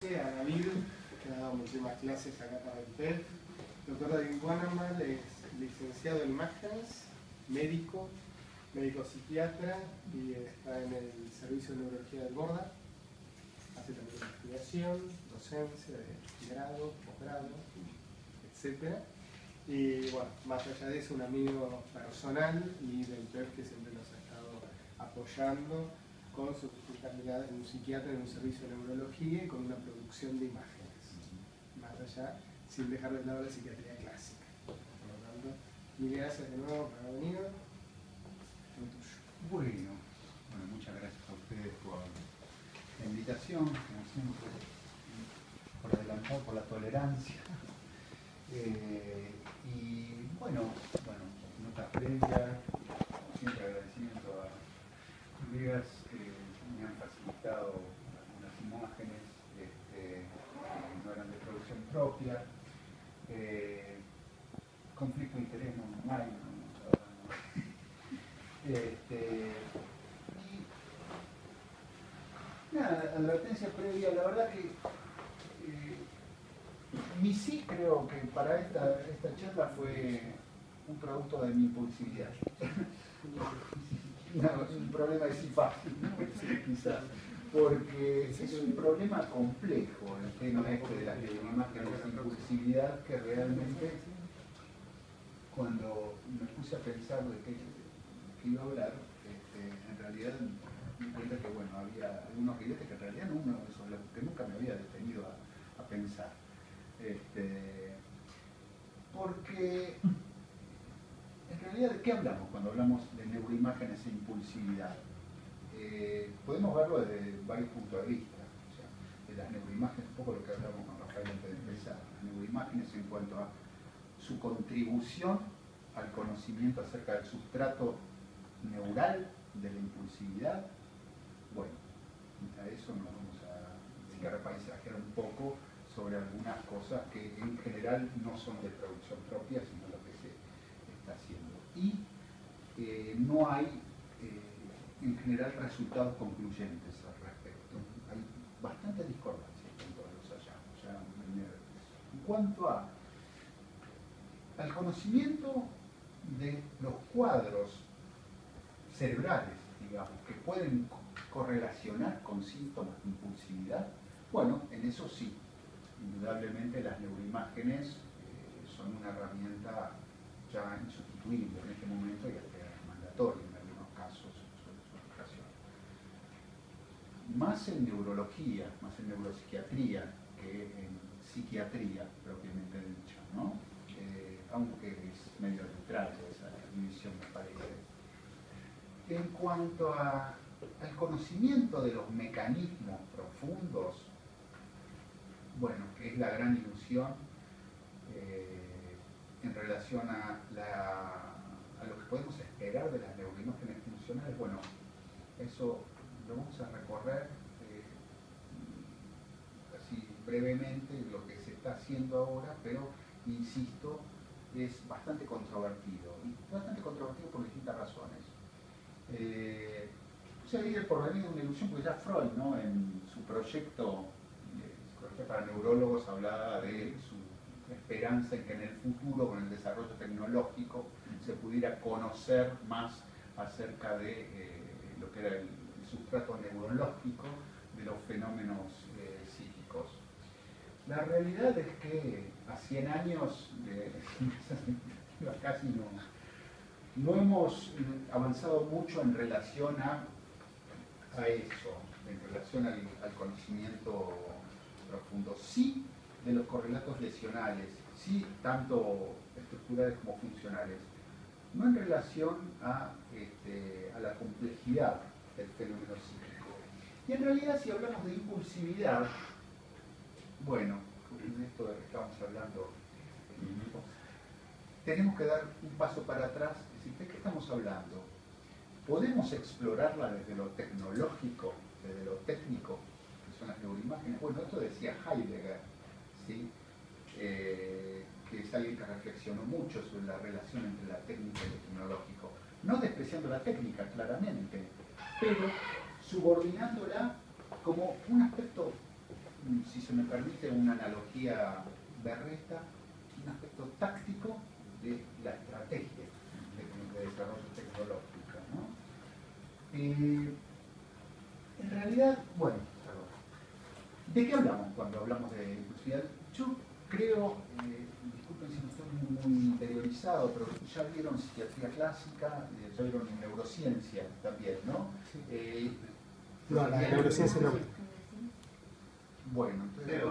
A David, que ha dado muchísimas clases acá para el TED. Doctor David Wannerman es licenciado en imágenes, médico psiquiatra y está en el Servicio de Neurología del Borda. Hace también investigación, docencia de grado, posgrado, etc. Y bueno, más allá de eso, un amigo personal y del TED que siempre nos ha estado apoyando con su especialidad en un psiquiatra en un servicio de neurología y con una producción de imágenes. Más allá, sin dejar de lado la psiquiatría clásica. Por lo tanto, mil gracias de nuevo por haber venido. Lo tuyo. Bueno, muchas gracias a ustedes por la invitación, como siempre, por adelantado, por la tolerancia. Y bueno, notas previas, siempre agradecimiento a colegas que me han facilitado algunas imágenes que no eran de producción propia. Conflicto de interés no hay, y nada, advertencia previa, la verdad que mi sí creo que para esta charla fue un producto de mi impulsividad. Un problema de sí fácil, quizás, porque es un problema complejo el tema este de las imágenes de impulsividad, que realmente cuando me puse a pensar de qué iba a hablar, en realidad me di cuenta que bueno, había algunos giletes que en realidad no uno sobre los que nunca me había detenido a pensar. Porque en realidad, ¿de qué hablamos cuando hablamos de neuroimágenes e impulsividad? Podemos verlo desde varios puntos de vista. O sea, de las neuroimágenes, un poco lo que hablamos con Rafael antes de empezar, las neuroimágenes en cuanto a su contribución al conocimiento acerca del sustrato neural de la impulsividad. Bueno, a eso nos vamos a repaisajear un poco sobre algunas cosas que en general no son de producción propia, sino lo que se está haciendo. Y no hay en general resultados concluyentes al respecto. Hay bastante discordancia en todos los hallazgos. En cuanto al conocimiento de los cuadros cerebrales, digamos, que pueden correlacionar con síntomas de impulsividad, bueno, en eso sí, indudablemente las neuroimágenes son una herramienta ya insustituible en este momento y hasta mandatoria en algunos casos, sobre su aplicación. Más en neurología, más en neuropsiquiatría que en psiquiatría propiamente dicha, ¿no? Aunque es medio neutral esa división, me parece. En cuanto al conocimiento de los mecanismos profundos, bueno, que es la gran ilusión en relación a lo que podemos esperar de las neuroimágenes funcionales, bueno, eso lo vamos a recorrer así brevemente, lo que se está haciendo ahora, pero insisto, es bastante controvertido, y bastante controvertido por distintas razones. Seguir por venir una ilusión, porque ya Freud, ¿no?, en su proyecto Psicología para Neurólogos, hablaba de su esperanza en que en el futuro, con el desarrollo tecnológico, se pudiera conocer más acerca de lo que era el sustrato neurológico de los fenómenos psíquicos. La realidad es que a 100 años, casi no hemos avanzado mucho en relación a eso, en relación al conocimiento profundo. Sí de los correlatos lesionales, sí tanto estructurales como funcionales, no en relación a la complejidad del fenómeno psíquico. Y en realidad, si hablamos de impulsividad, bueno, de esto de que estamos hablando, tenemos que dar un paso para atrás y decir, ¿de qué estamos hablando? ¿Podemos explorarla desde lo tecnológico, desde lo técnico, que son las neuroimágenes? Bueno, esto decía Heidegger, ¿sí? Que es alguien que reflexionó mucho sobre la relación entre la técnica y lo tecnológico. No despreciando la técnica, claramente, pero subordinándola como un aspecto si se me permite una analogía berreta, un aspecto táctico de la estrategia de desarrollo tecnológico, ¿no? En realidad, bueno, ¿de qué hablamos cuando hablamos de impulsividad? Yo creo, disculpen si no estoy muy interiorizado, pero ya vieron psiquiatría clásica, ya vieron neurociencia también, ¿no? No, la neurociencia no. Bueno, entonces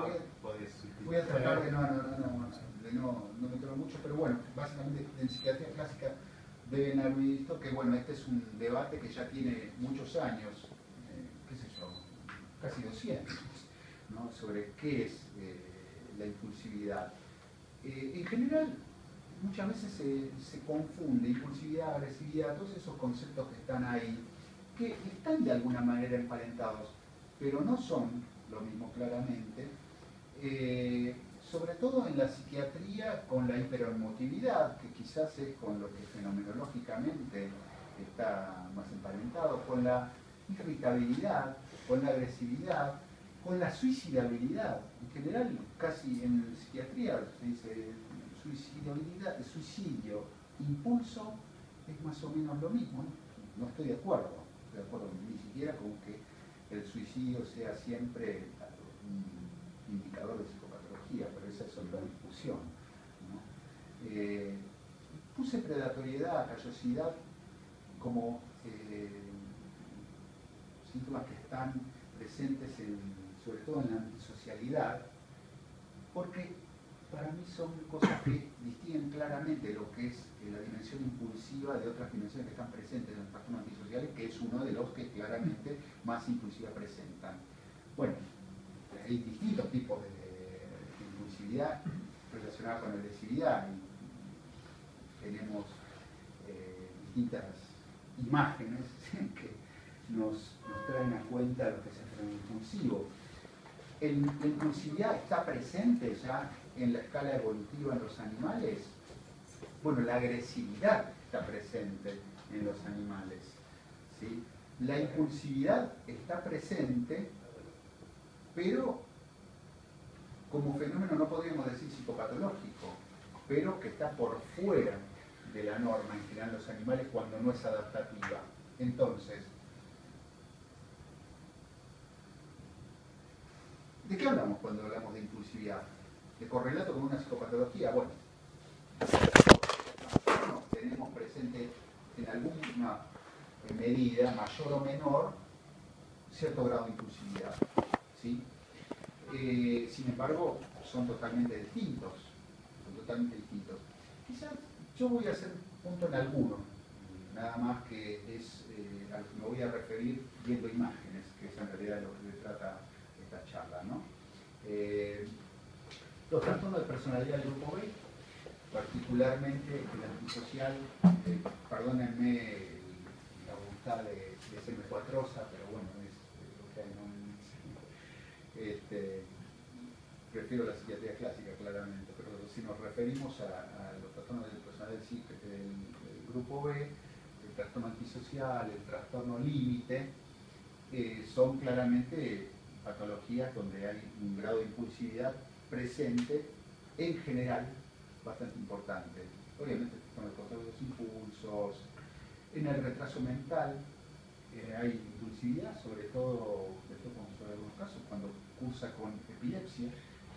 voy a tratar de no meterlo mucho, pero bueno, básicamente en psiquiatría clásica deben haber visto que bueno, este es un debate que ya tiene muchos años, qué sé yo, casi 200, ¿no? Sobre qué es la impulsividad. En general, muchas veces se confunde impulsividad, agresividad, todos esos conceptos que están ahí, que están de alguna manera emparentados, pero no son lo mismo claramente, sobre todo en la psiquiatría con la hiperemotividad, que quizás es con lo que fenomenológicamente está más emparentado, con la irritabilidad, con la agresividad, con la suicidabilidad. En general, casi en psiquiatría se dice suicidio, impulso, es más o menos lo mismo. No estoy de acuerdo ni siquiera con que el suicidio sea siempre un indicador de psicopatología, pero esa es otra discusión, ¿no? Puse predatoriedad, callosidad como síntomas que están presentes sobre todo en la antisocialidad, porque para mí son cosas que distinguen claramente lo que es la dimensión impulsiva de otras dimensiones que están presentes en el trastorno antisocial, que es uno de los que claramente más impulsiva presentan. Bueno, hay distintos tipos de impulsividad relacionada con la agresividad. Tenemos distintas imágenes que nos traen a cuenta lo que es el fenómeno impulsivo. La impulsividad está presente ya en la escala evolutiva en los animales. Bueno, la agresividad está presente en los animales, ¿sí? La impulsividad está presente, pero como fenómeno no podríamos decir psicopatológico, pero que está por fuera de la norma en general en los animales cuando no es adaptativa. Entonces, ¿de qué hablamos cuando hablamos de impulsividad? ¿De correlato con una psicopatología? Bueno, tenemos presente en alguna medida, mayor o menor, cierto grado de impulsividad, ¿sí? Sin embargo, son totalmente distintos. Quizás yo voy a hacer punto en alguno, nada más que es al que me voy a referir viendo imágenes, que es en realidad lo que se trata esta charla, ¿no? Los trastornos de personalidad del grupo B, particularmente el antisocial, perdónenme la voluntad de serme cuatrosa, pero bueno, es lo que hay, ¿no? Prefiero la psiquiatría clásica, claramente, pero si nos referimos a los trastornos de personalidad del grupo B, el trastorno antisocial, el trastorno límite, son claramente patologías donde hay un grado de impulsividad presente, en general, bastante importante. Obviamente, con el control de los impulsos, en el retraso mental, hay impulsividad, sobre todo, después vamos a ver algunos casos, cuando cursa con epilepsia,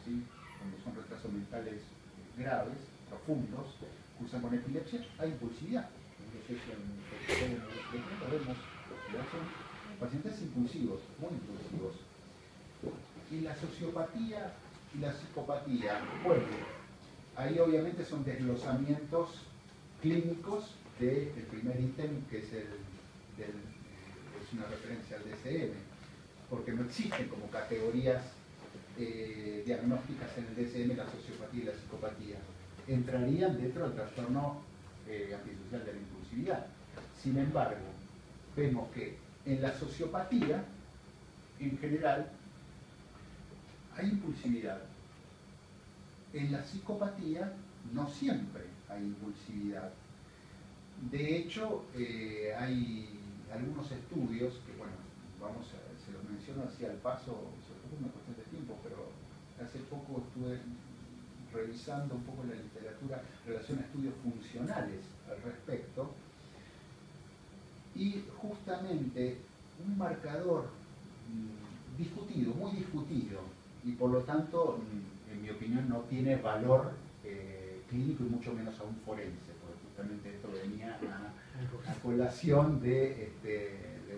¿sí? Cuando son retrasos mentales graves, profundos, cursan con epilepsia, hay impulsividad. Entonces, vemos pacientes impulsivos, muy impulsivos. Y la sociopatía y la psicopatía, bueno, ahí obviamente son desglosamientos clínicos del primer ítem, que es es una referencia al DSM, porque no existen como categorías diagnósticas en el DSM la sociopatía y la psicopatía. Entrarían dentro del trastorno antisocial de la impulsividad. Sin embargo, vemos que en la sociopatía, en general, hay impulsividad. En la psicopatía no siempre hay impulsividad. De hecho, hay algunos estudios que, bueno, se los menciono así al paso, sobre todo una bastante tiempo, pero hace poco estuve revisando un poco la literatura en relación a estudios funcionales al respecto, y justamente un marcador discutido, muy discutido, y por lo tanto, en mi opinión, no tiene valor clínico y mucho menos a un forense, porque justamente esto venía a colación de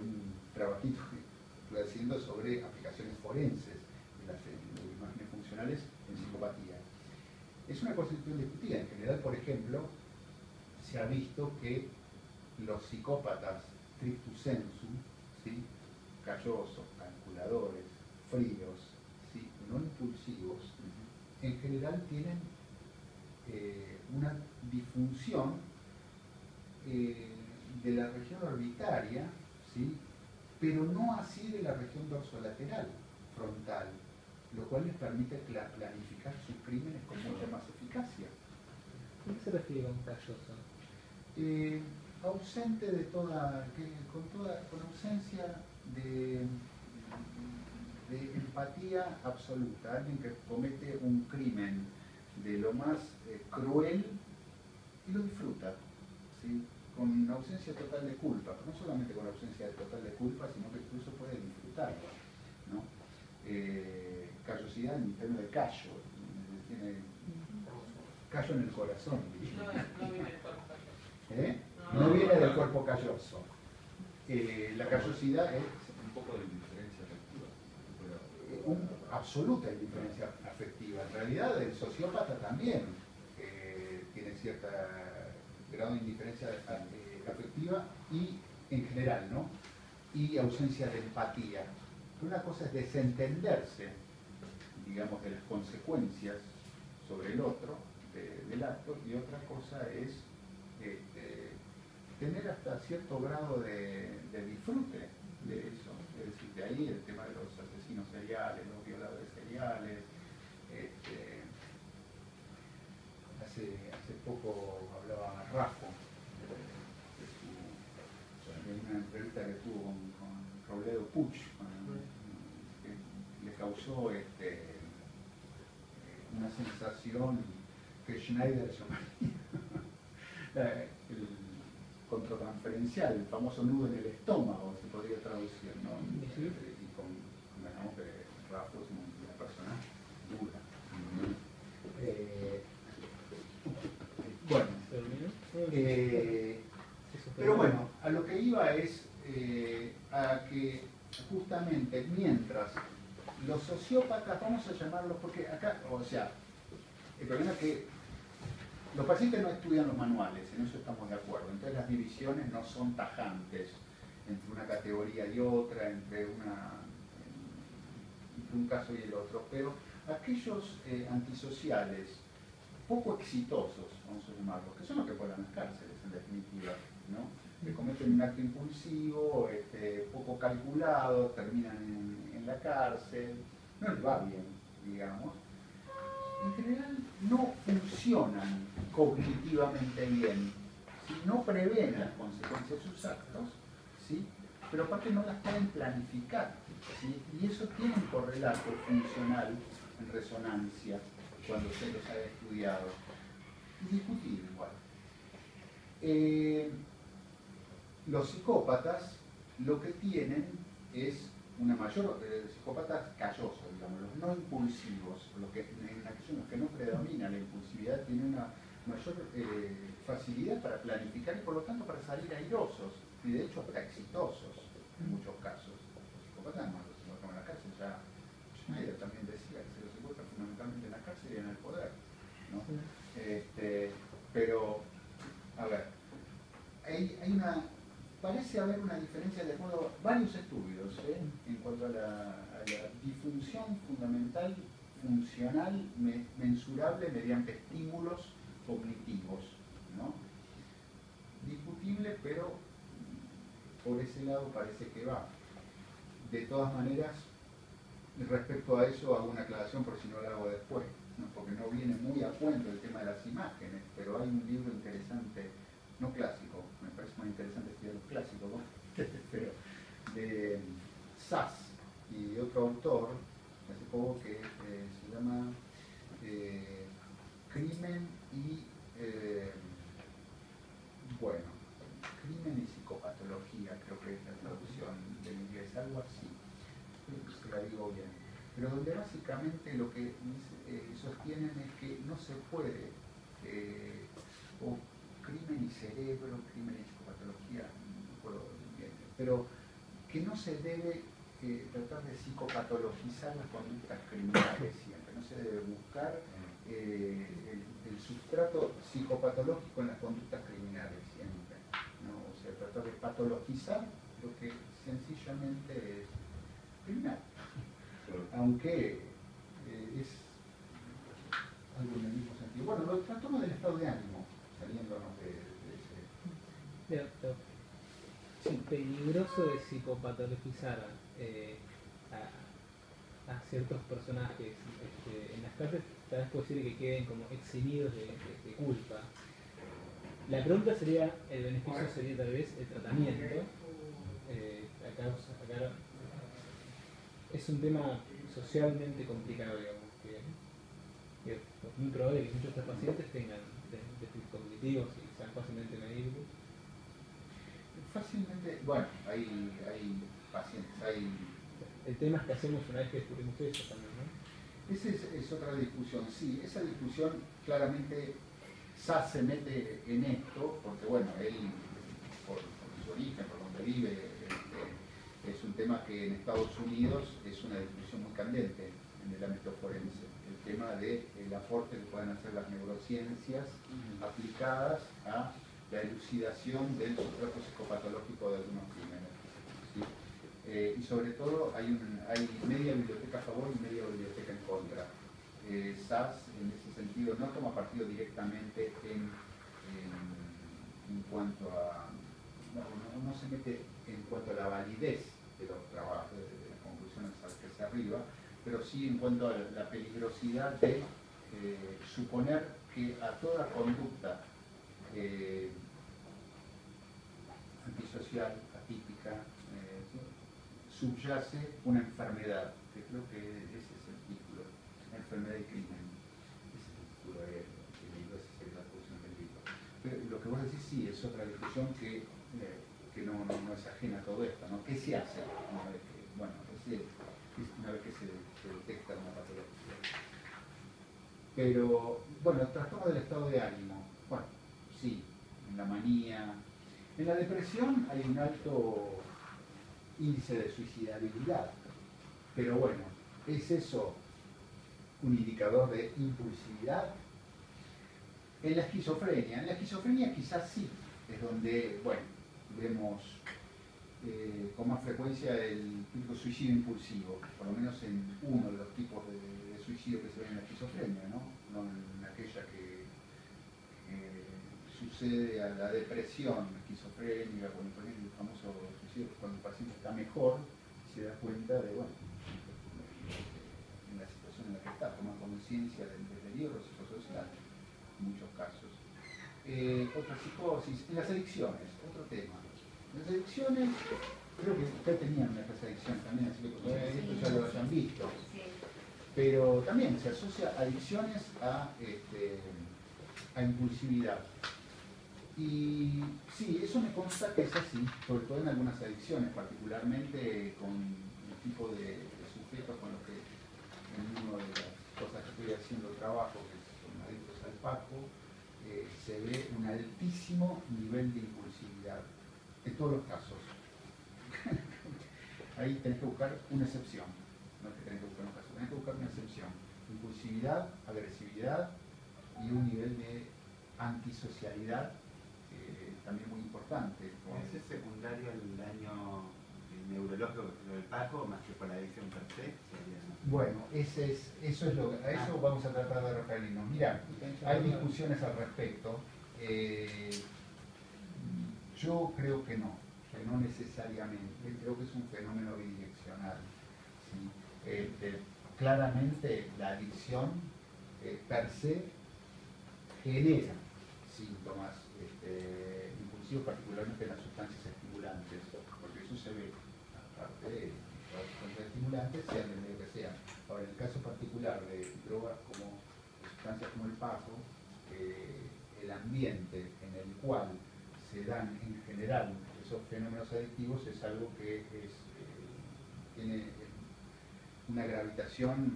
un trabajito que estoy haciendo sobre aplicaciones forenses de las imágenes funcionales en psicopatía. Es una cuestión discutida. En general, por ejemplo, se ha visto que los psicópatas stricto sensu, ¿sí?, callosos, calculadores, fríos, ¿sí?, no impulsivos, en general tienen una disfunción de la región orbitaria, ¿sí?, pero no así de la región dorsolateral, frontal, lo cual les permite planificar sus crímenes con mucha más eficacia. ¿A qué se refiere con calloso? Ausente de con ausencia de empatía absoluta. Alguien que comete un crimen de lo más cruel y lo disfruta, ¿sí?, con ausencia total de culpa, no solamente con ausencia total de culpa, sino que incluso puede disfrutarlo, ¿no? Callosidad en términos de callo, tiene callo en el corazón. No viene del cuerpo calloso. No viene del cuerpo calloso. La callosidad es un poco de indiferencia afectiva. Absoluta indiferencia afectiva. En realidad el sociópata también tiene cierto grado de indiferencia afectiva y en general, ¿no? Y ausencia de empatía. Una cosa es desentenderse, digamos, de las consecuencias sobre el otro, del acto, y otra cosa es tener hasta cierto grado de disfrute de eso. Es decir, de ahí el tema de los asesinos seriales, los violadores seriales. Hace poco hablaba Raffo de una entrevista que tuvo con Robledo Puig, que le causó una sensación que Schneider llamaría el controtransferencial, el famoso nudo en el estómago, se podría traducir, ¿no? Y convengamos que Raffo es una persona dura. Pero bueno, a lo que iba es a que justamente mientras los sociópatas, vamos a llamarlos, porque acá, o sea, el problema es que los pacientes no estudian los manuales, en eso estamos de acuerdo, entonces las divisiones no son tajantes entre una categoría y otra, entre un caso y el otro, pero aquellos antisociales poco exitosos, vamos a llamarlos, que son los que vuelan las cárceles en definitiva, ¿no?, que cometen un acto impulsivo, poco calculado, terminan en la cárcel, no les va bien, digamos, en general no funcionan cognitivamente bien, ¿sí?, no prevén las consecuencias de sus actos, ¿sí?, pero aparte no las pueden planificar, ¿sí?, y eso tiene un correlato funcional en resonancia cuando se los ha estudiado. Discutible igual. Los psicópatas lo que tienen es una mayor, psicópatas callosos, digamos, los no impulsivos, en aquellos en los que no predomina la impulsividad, tienen una mayor facilidad para planificar y por lo tanto para salir airosos, y de hecho hasta exitosos en muchos casos. Los psicópatas además los encuentran en la cárcel, ya Schneider también decía que se los encuentra fundamentalmente en la cárcel y en el poder, ¿no? Pero, a ver, parece haber una diferencia de acuerdo a varios estudios en cuanto a la disfunción fundamental, funcional, mensurable mediante estímulos cognitivos, ¿no? Discutible, pero por ese lado parece que va. De todas maneras, respecto a eso hago una aclaración por si no la hago después, ¿no?, porque no viene muy a cuento el tema de las imágenes, pero hay un libro interesante, no clásico, me parece más interesante estudiar los clásicos, ¿no? Pero de Sass y otro autor, hace poco pero donde básicamente lo que sostienen es que no se puede, o crimen y cerebro, crimen y psicopatología, no me acuerdo bien, pero que no se debe tratar de psicopatologizar las conductas criminales siempre, no se debe buscar el sustrato psicopatológico en las conductas criminales siempre, ¿no? O sea, tratar de patologizar lo que sencillamente es criminal, aunque es algo en el mismo sentido. Bueno, los trastornos del estado de ánimo, saliéndonos de ese... Sí, peligroso de psicopatologizar a ciertos personajes en las cárceles, tal vez puede ser que queden como eximidos de culpa. La pregunta sería, el beneficio sería tal vez el tratamiento. Acá es un tema socialmente complicado, digamos, que es muy probable que muchos de estos pacientes tengan déficits cognitivos y sean fácilmente medibles. Fácilmente, bueno, hay pacientes, hay... El tema es que hacemos una vez que descubrimos eso también, ¿no? Esa es otra discusión, sí, esa discusión claramente SAS se mete en esto, porque bueno, él, por su origen, por donde vive, es un tema que en Estados Unidos es una discusión muy candente en el ámbito forense, el tema del aporte que pueden hacer las neurociencias aplicadas a la elucidación del sustrato psicopatológico de algunos crímenes. ¿Sí? Y sobre todo hay media biblioteca a favor y media biblioteca en contra. SAS en ese sentido no toma partido directamente en cuanto a... No se mete en cuanto a la validez de los trabajos, de las conclusiones a las que se arriba, pero sí en cuanto a la peligrosidad de suponer que a toda conducta antisocial, atípica, subyace una enfermedad, que creo que ese es el título, enfermedad y crimen. Ese es el título del libro, esa es la discusión del libro. Pero lo que vos decís sí, es otra discusión que no es ajena a todo esto, ¿no? ¿Qué se hace una vez que, bueno, una vez que se detecta una patología? Pero, bueno, el trastorno del estado de ánimo, bueno, sí, en la manía. En la depresión hay un alto índice de suicidabilidad, pero bueno, ¿es eso un indicador de impulsividad? En la esquizofrenia quizás sí, es donde, bueno, vemos con más frecuencia el típico suicidio impulsivo, por lo menos en uno de los tipos de suicidio que se ven en la esquizofrenia, ¿no? No en aquella que sucede a la depresión esquizofrénica, cuando por ejemplo el famoso suicidio, cuando el paciente está mejor y se da cuenta de, bueno, en la situación en la que está, toma conciencia del deterioro psicosocial, en muchos casos. Otra psicosis, en las adicciones, otro tema. En las adicciones, creo que ustedes tenían estas adicciones también, así que esto ya lo hayan visto. Pero también se asocia adicciones a impulsividad. Y sí, eso me consta que es así, sobre todo en algunas adicciones, particularmente con el tipo de sujetos con los que en una de las cosas que estoy haciendo trabajo, que son adictos al Paco, se ve un altísimo nivel de impulsividad, en todos los casos. Ahí tenés que buscar una excepción, no es que tenés que buscar un caso, tenés que buscar una excepción. Impulsividad, agresividad y un nivel de antisocialidad también muy importante. ¿Ese es secundario al daño neurológico que es lo del Paco, más que por la adicción per se? Bueno, eso es lo que, a eso vamos a tratar de referirnos. Mira, hay discusiones al respecto. Yo creo que no necesariamente. Creo que es un fenómeno bidireccional. ¿Sí? Claramente la adicción per se genera síntomas impulsivos, particularmente en las sustancias estimulantes, porque eso se ve, aparte de las sustancias estimulantes, sean del medio que sean. Ahora, en el caso particular de drogas como sustancias como el Paco, el ambiente en el cual se dan en general esos fenómenos adictivos es algo que tiene una gravitación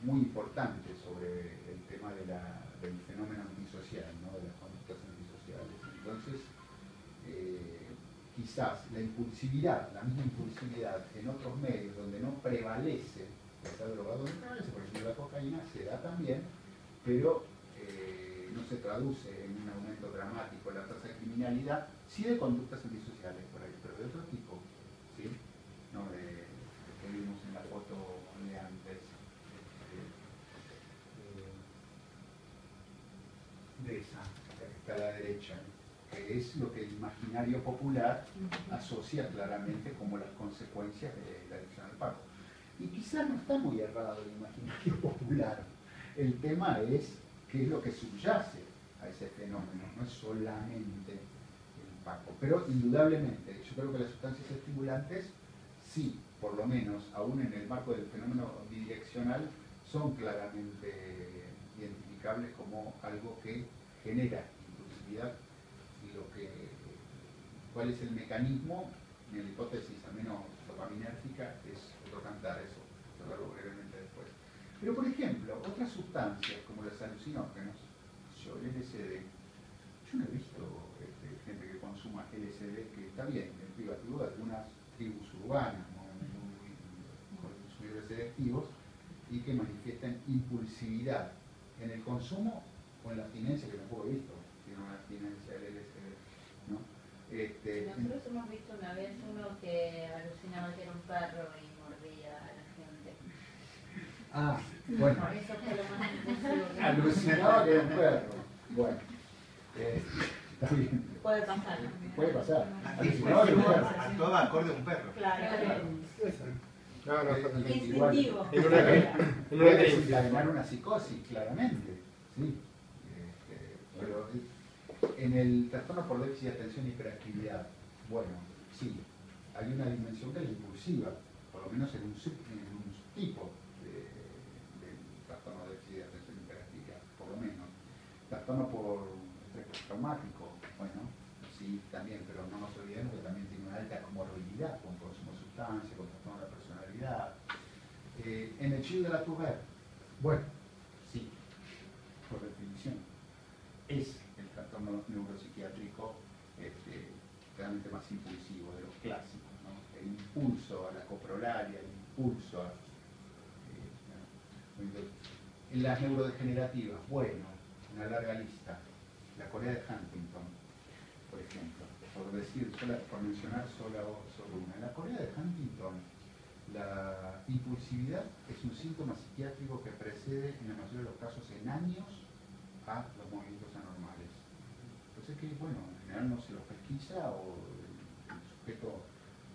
muy importante sobre el tema del fenómeno antisocial, ¿no? De las conductas antisociales. Entonces, quizás la impulsividad, la misma impulsividad en otros medios donde no prevalece esta droga, donde prevalece, por ejemplo, la cocaína, se da también, pero no se traduce en un aumento dramático de la tasa de criminalidad, sí de conductas antisociales por ahí, pero de otro tipo, ¿sí? No de que vimos en la foto de antes, de esa, la que está a la derecha, que es lo que el imaginario popular asocia claramente como las consecuencias de la adicción al paco. Y quizás no está muy errado el imaginario popular. El tema es qué es lo que subyace a ese fenómeno, no es solamente el paco. Pero indudablemente, yo creo que las sustancias estimulantes, sí, por lo menos, aún en el marco del fenómeno bidireccional, son claramente identificables como algo que genera impulsividad y cuál es el mecanismo, en la hipótesis al menos dopaminérgica, es otro cantar, eso, hablarlo brevemente después. Pero por ejemplo, otras sustancias como los alucinógenos, el LSD, yo no he visto gente que consuma LSD, que está bien, es privativo de algunas tribus urbanas, ¿no? Con consumidores selectivos, y que manifiestan impulsividad en el consumo o en la abstinencia, que tampoco he visto, tiene una abstinencia del LSD, ¿no? Nosotros hemos visto una vez uno que alucinaba que era un perro y mordía a la gente. Ah, bueno. Eso fue lo más impulsivo que Alucinaba que era un perro. Bueno, está bien. puede pasar. Puede pasar. Así fue, Alucinaba que era un perro. actuaba acorde a un perro. Claro. No, no, Instintivo. en una Puede desencadenar una psicosis, claramente. Sí. Pero en el trastorno por déficit de atención y hiperactividad, bueno, sí, hay una dimensión que es impulsiva, por lo menos en un subtipo del trastorno de déficit de atención y hiperactividad, por lo menos. Trastorno por estrés traumático, bueno, sí, también, pero no nos olvidemos que también tiene una alta comorbilidad con consumo de sustancias, con trastorno de la personalidad. En el Gilles de la Tourette, bueno, sí, por definición, es el trastorno neuropsiquiátrico realmente más impulsivo de los clásicos, ¿no? El impulso a la coprolalia, el impulso a... en las neurodegenerativas, bueno, una larga lista, la Corea de Huntington, por ejemplo, por mencionar solo una. En la Corea de Huntington, la impulsividad es un síntoma psiquiátrico que precede, en la mayoría de los casos, en años a los movimientos anormales. Entonces que, bueno, en general no se los pesquisa o el sujeto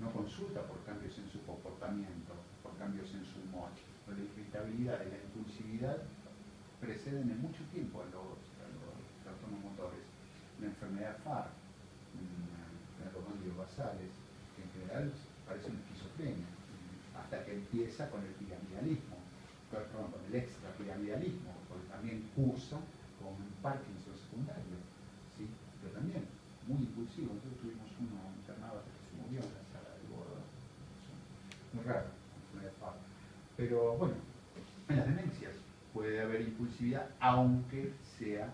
no consulta por cambios en su comportamiento, por cambios en su humor. La irritabilidad y la impulsividad preceden en mucho tiempo a los trastornos motores. La enfermedad FAR, los ganglios basales, que en general parece una esquizofrenia, hasta que empieza con el piramidalismo, perdón, con el extrapiramidalismo, porque también cursa con Parkinson secundario, ¿sí? Pero también muy impulsivo. Nosotros tuvimos uno internado hasta que se murió en la sala de bordo. Muy raro, enfermedad FAR. Pero bueno, en las demencias puede haber impulsividad, aunque sea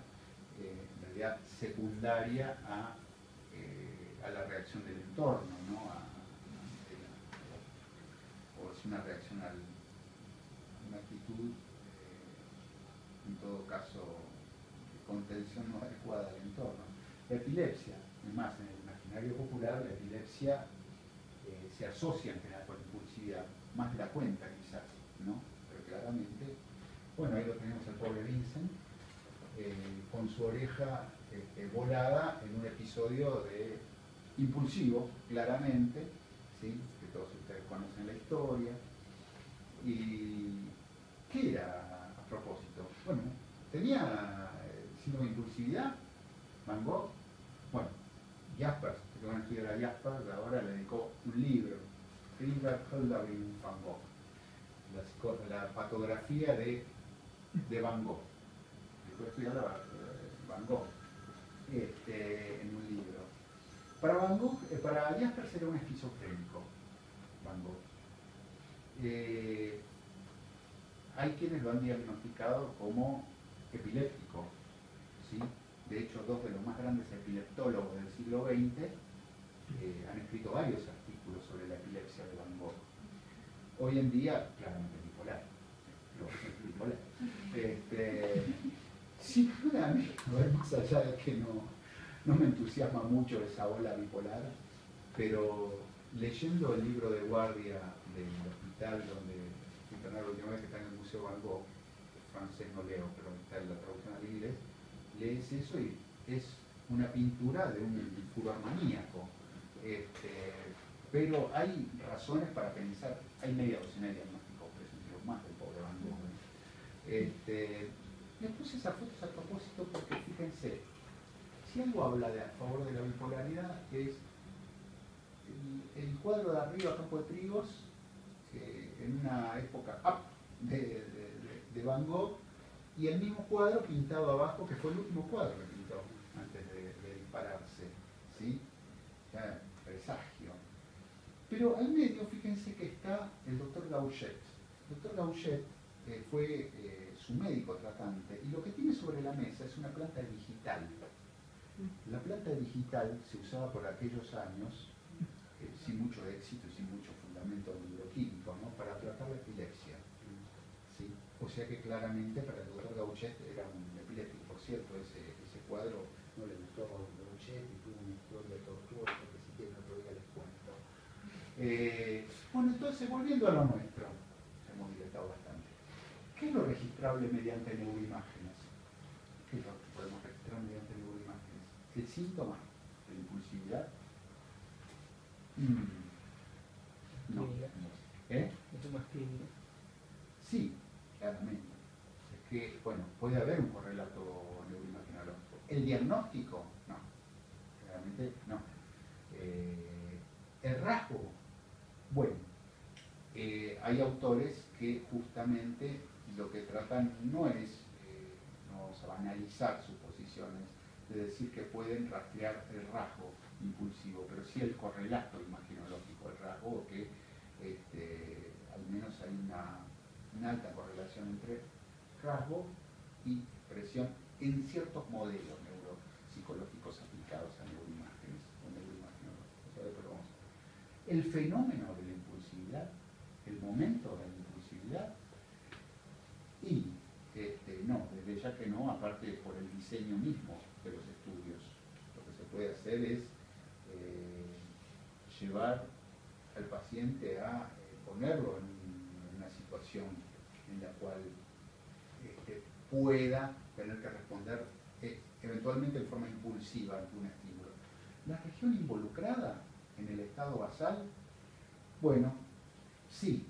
en realidad secundaria a la reacción del entorno, ¿no? O es una reacción a una actitud, en todo caso, de contención no adecuada del entorno. La epilepsia, es más, en el imaginario popular, la epilepsia se asocia en general con impulsividad, más de la cuenta quizás, ¿no? Pero claramente, bueno, ahí lo tenemos al pobre Vincent, con su oreja volada en un episodio de impulsivo, claramente, ¿sí? Que todos ustedes conocen la historia. ¿Y qué era a propósito? Bueno, tenía síndrome de impulsividad, Van Gogh. Bueno, Jaspers, que van a estudiar a Jaspers, ahora le dedicó un libro, Philibert Hölderlin Van Gogh, la patografía de Van Gogh. Después estudiar a Van Gogh en un libro. Para Van Gogh, para Jaspers era un esquizofrénico, Van Gogh. hay quienes lo han diagnosticado como epiléptico, ¿sí? De hecho, dos de los más grandes epileptólogos del siglo XX han escrito varios artículos sobre la epilepsia de Van Gogh. Hoy en día, claramente bipolar. Sin duda, a mí, más allá de que no me entusiasma mucho esa ola bipolar, pero leyendo el libro de guardia del hospital donde internaron la última vez, que está en el Museo Van Gogh, francés no leo, pero está en la traducción al inglés, lees eso y es una pintura de un furor maníaco. Pero hay razones para pensar, hay media docena de diagnósticos presuntivos más del pobre Van Gogh. Les puse esas fotos a propósito porque fíjense, si algo habla a favor de la bipolaridad es el cuadro de arriba, Campo de Trigos, en una época up de Van Gogh, y el mismo cuadro pintado abajo, que fue el último cuadro que pintó antes de dispararse, ¿sí? Presagio. Pero al medio, fíjense que está el doctor Gauchet. El doctor Gauchet fue su médico tratante, y lo que tiene sobre la mesa es una planta digital. La planta digital se usaba por aquellos años, sin mucho éxito y sin mucho fundamento neuroquímico, ¿no?, para tratar la epilepsia. ¿Sí? O sea que claramente para el doctor Gauchet era un epiléptico. Por cierto, ese cuadro no le gustó a Gauchet y tuvo una historia tortuosa que si quieren otro día les cuento. Bueno, entonces volviendo a lo nuestro, hemos dilatado bastante. ¿Qué es lo registrable mediante neuroimágenes? ¿Qué es lo que podemos registrar mediante neuroimágenes? ¿El síntoma de impulsividad? No. Eso más clínico. Sí, claramente. Es que, bueno, puede haber un correlato neuroimagenológico. ¿El diagnóstico? No. Claramente no. El rasgo, bueno, hay autores que justamente lo que tratan no es, no vamos a banalizar sus posiciones, de decir que pueden rastrear el rasgo impulsivo, pero sí el correlato imaginológico, el rasgo, que al menos hay una alta correlación entre rasgo y expresión en ciertos modelos neuropsicológicos aplicados a neuroimágenes o neuroimaginológicos. Pero vamos a ver. El fenómeno de la impulsividad, el momento de la impulsividad, y no, desde ya que no, aparte por el diseño mismo de los estudios, lo que se puede hacer es llevar al paciente a ponerlo en una situación en la cual pueda tener que responder eventualmente de forma impulsiva ante un estímulo. La región involucrada en el estado basal, bueno, sí,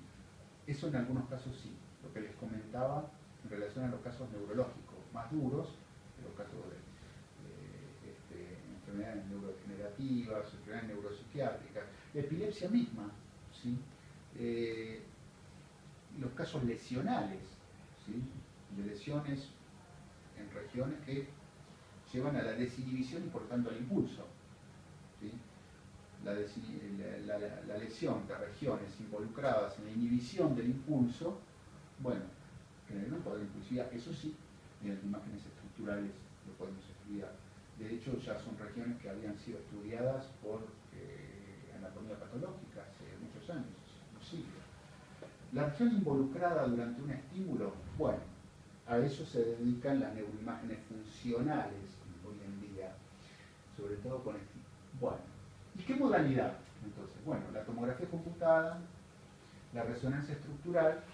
eso en algunos casos sí, lo que les comentaba en relación a los casos neurológicos más duros, los casos de enfermedades neurodegenerativas, enfermedades neuropsiquiátricas, la epilepsia misma, ¿sí? Los casos lesionales, ¿sí?, de lesiones en regiones que llevan a la desinhibición y por tanto al impulso, ¿sí? La lesión de regiones involucradas en la inhibición del impulso, bueno, en el grupo de la impulsividad, eso sí, mediante imágenes estructurales lo podemos estudiar. De hecho, ya son regiones que habían sido estudiadas por anatomía patológica hace muchos años, un siglo. La región involucrada durante un estímulo, bueno, a eso se dedican las neuroimágenes funcionales hoy en día, sobre todo con estímulos. Bueno, ¿y qué modalidad? Entonces, bueno, la tomografía computada, la resonancia estructural,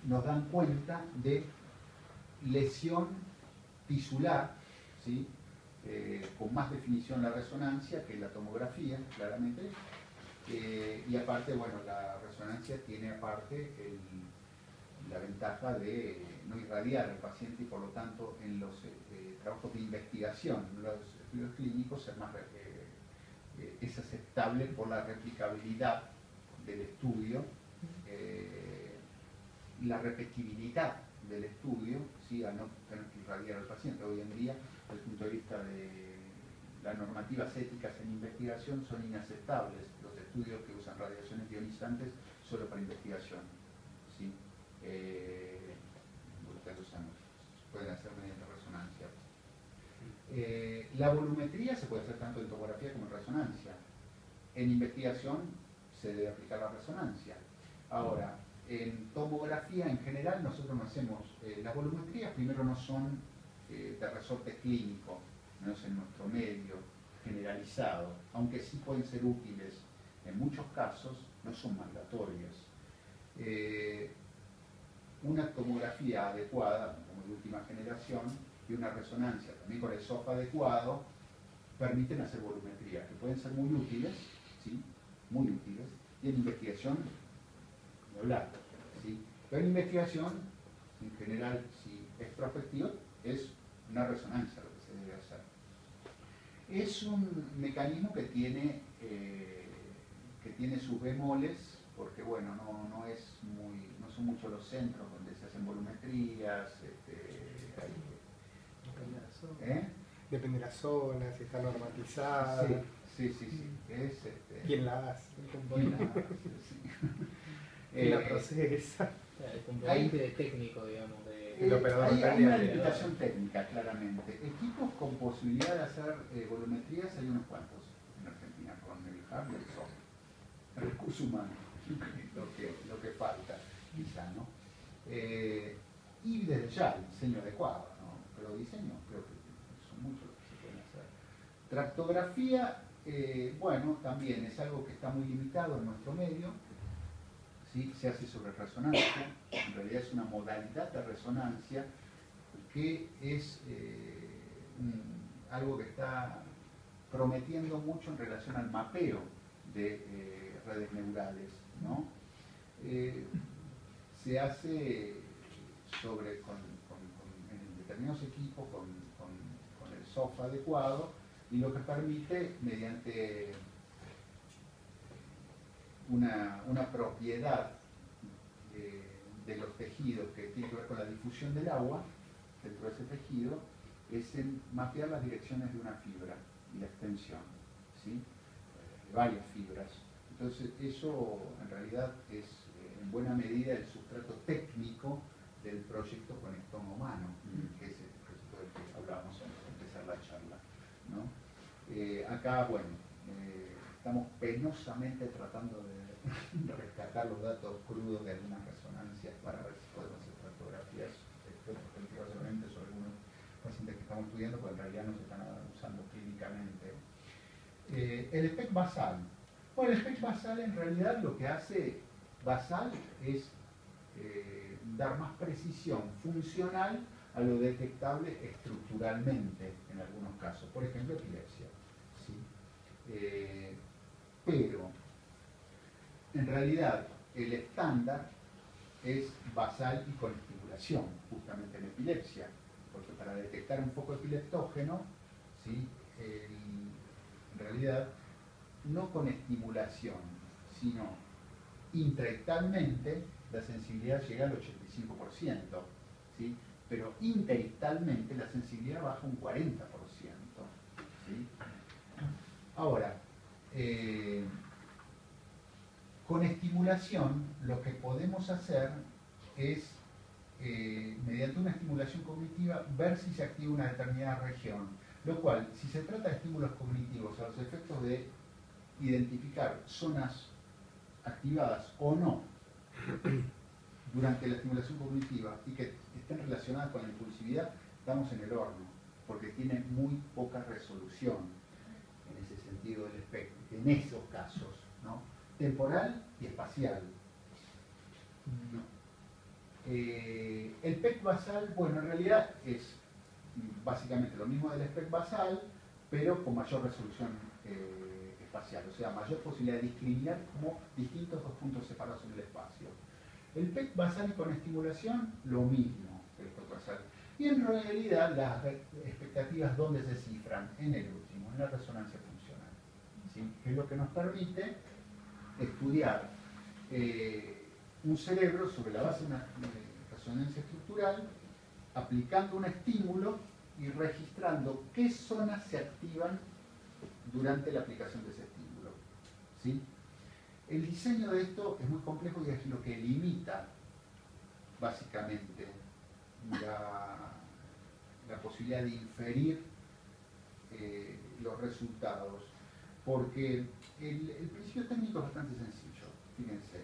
nos dan cuenta de lesión tisular, ¿sí?, con más definición la resonancia que la tomografía, claramente, y aparte, bueno, la resonancia tiene aparte la ventaja de no irradiar al paciente y por lo tanto en los trabajos de investigación, los estudios clínicos, es aceptable por la replicabilidad del estudio, la repetibilidad del estudio, ¿sí?, a no tener que irradiar al paciente. Hoy en día, desde el punto de vista de las normativas éticas en investigación, son inaceptables los estudios que usan radiaciones ionizantes solo para investigación, ¿sí? La volumetría se puede hacer tanto en tomografía como en resonancia. En investigación se debe aplicar la resonancia. Ahora, en tomografía en general nosotros no hacemos, las volumetrías primero no son de resorte clínico, no es en nuestro medio generalizado, aunque sí pueden ser útiles en muchos casos, no son mandatorias. Una tomografía adecuada, como de última generación, y una resonancia también con el SOF adecuado, permiten hacer volumetrías, que pueden ser muy útiles, ¿sí? Muy útiles, y en investigación, ni hablar, ¿sí? Pero en investigación, en general, si es prospectivo, es una resonancia lo que se debe hacer. Es un mecanismo que tiene sus bemoles, porque bueno, no son muchos los centros donde se hacen volumetrías, Depende de la zona, si está normatizada. Sí. ¿Quién la hace? ¿Quién la hace? Sí. ¿Quién la procesa? El componente técnico, digamos, El operador hay una pendiente. limitación técnica, claramente. Equipos con posibilidad de hacer volumetrías hay unos cuantos en Argentina, con el hub y el software. El recurso humano, lo que falta, quizá, ¿no? Y desde ya el diseño adecuado, ¿no? Pero diseño creo que son muchos los que se pueden hacer. Tractografía, bueno, también es algo que está muy limitado en nuestro medio. ¿Sí? Se hace sobre resonancia, en realidad es una modalidad de resonancia que es algo que está prometiendo mucho en relación al mapeo de redes neurales, ¿no? Se hace en determinados equipos con el software adecuado, y lo que permite, mediante una propiedad de los tejidos que tiene que ver con la difusión del agua dentro de ese tejido, es en mapear las direcciones de una fibra y la extensión, ¿sí? De varias fibras. Entonces eso en realidad es en buena medida el sustrato técnico del proyecto Conectón Humano, que es el proyecto del que hablábamos antes de empezar la charla, ¿no? Acá, bueno, estamos penosamente tratando de rescatar los datos crudos de algunas resonancias para ver si podemos hacer tractografías prospectivamente sobre algunos pacientes que estamos estudiando, porque en realidad no se están usando clínicamente. El SPEC basal. Bueno, el SPEC basal en realidad lo que hace basal es dar más precisión funcional a lo detectable estructuralmente en algunos casos, por ejemplo epilepsia, ¿sí? Pero en realidad el estándar es basal y con estimulación, justamente en epilepsia, porque para detectar un foco epileptógeno, ¿sí? En realidad no con estimulación, sino intraictalmente la sensibilidad llega al 85%, ¿sí? Pero interictalmente la sensibilidad baja un 40%. ¿Sí? Ahora, con estimulación lo que podemos hacer es, mediante una estimulación cognitiva, ver si se activa una determinada región, lo cual, si se trata de estímulos cognitivos a los efectos de identificar zonas activadas o no durante la estimulación cognitiva y que estén relacionadas con la impulsividad, estamos en el horno, porque tiene muy poca resolución en ese sentido del espectro, en esos casos, ¿no? Temporal y espacial. No. El PEC basal, bueno, en realidad es básicamente lo mismo del SPEC basal, pero con mayor resolución espacial, o sea, mayor posibilidad de discriminar como distintos dos puntos separados en el espacio. El PEC basal con estimulación, lo mismo que el PEC basal. Y en realidad las expectativas, ¿dónde se cifran? En el último, en la resonancia funcional, ¿sí? Que es lo que nos permite estudiar un cerebro sobre la base de una resonancia estructural, aplicando un estímulo y registrando qué zonas se activan durante la aplicación de ese estímulo, ¿sí? El diseño de esto es muy complejo y es lo que limita básicamente la posibilidad de inferir los resultados, porque el principio técnico es bastante sencillo. Fíjense,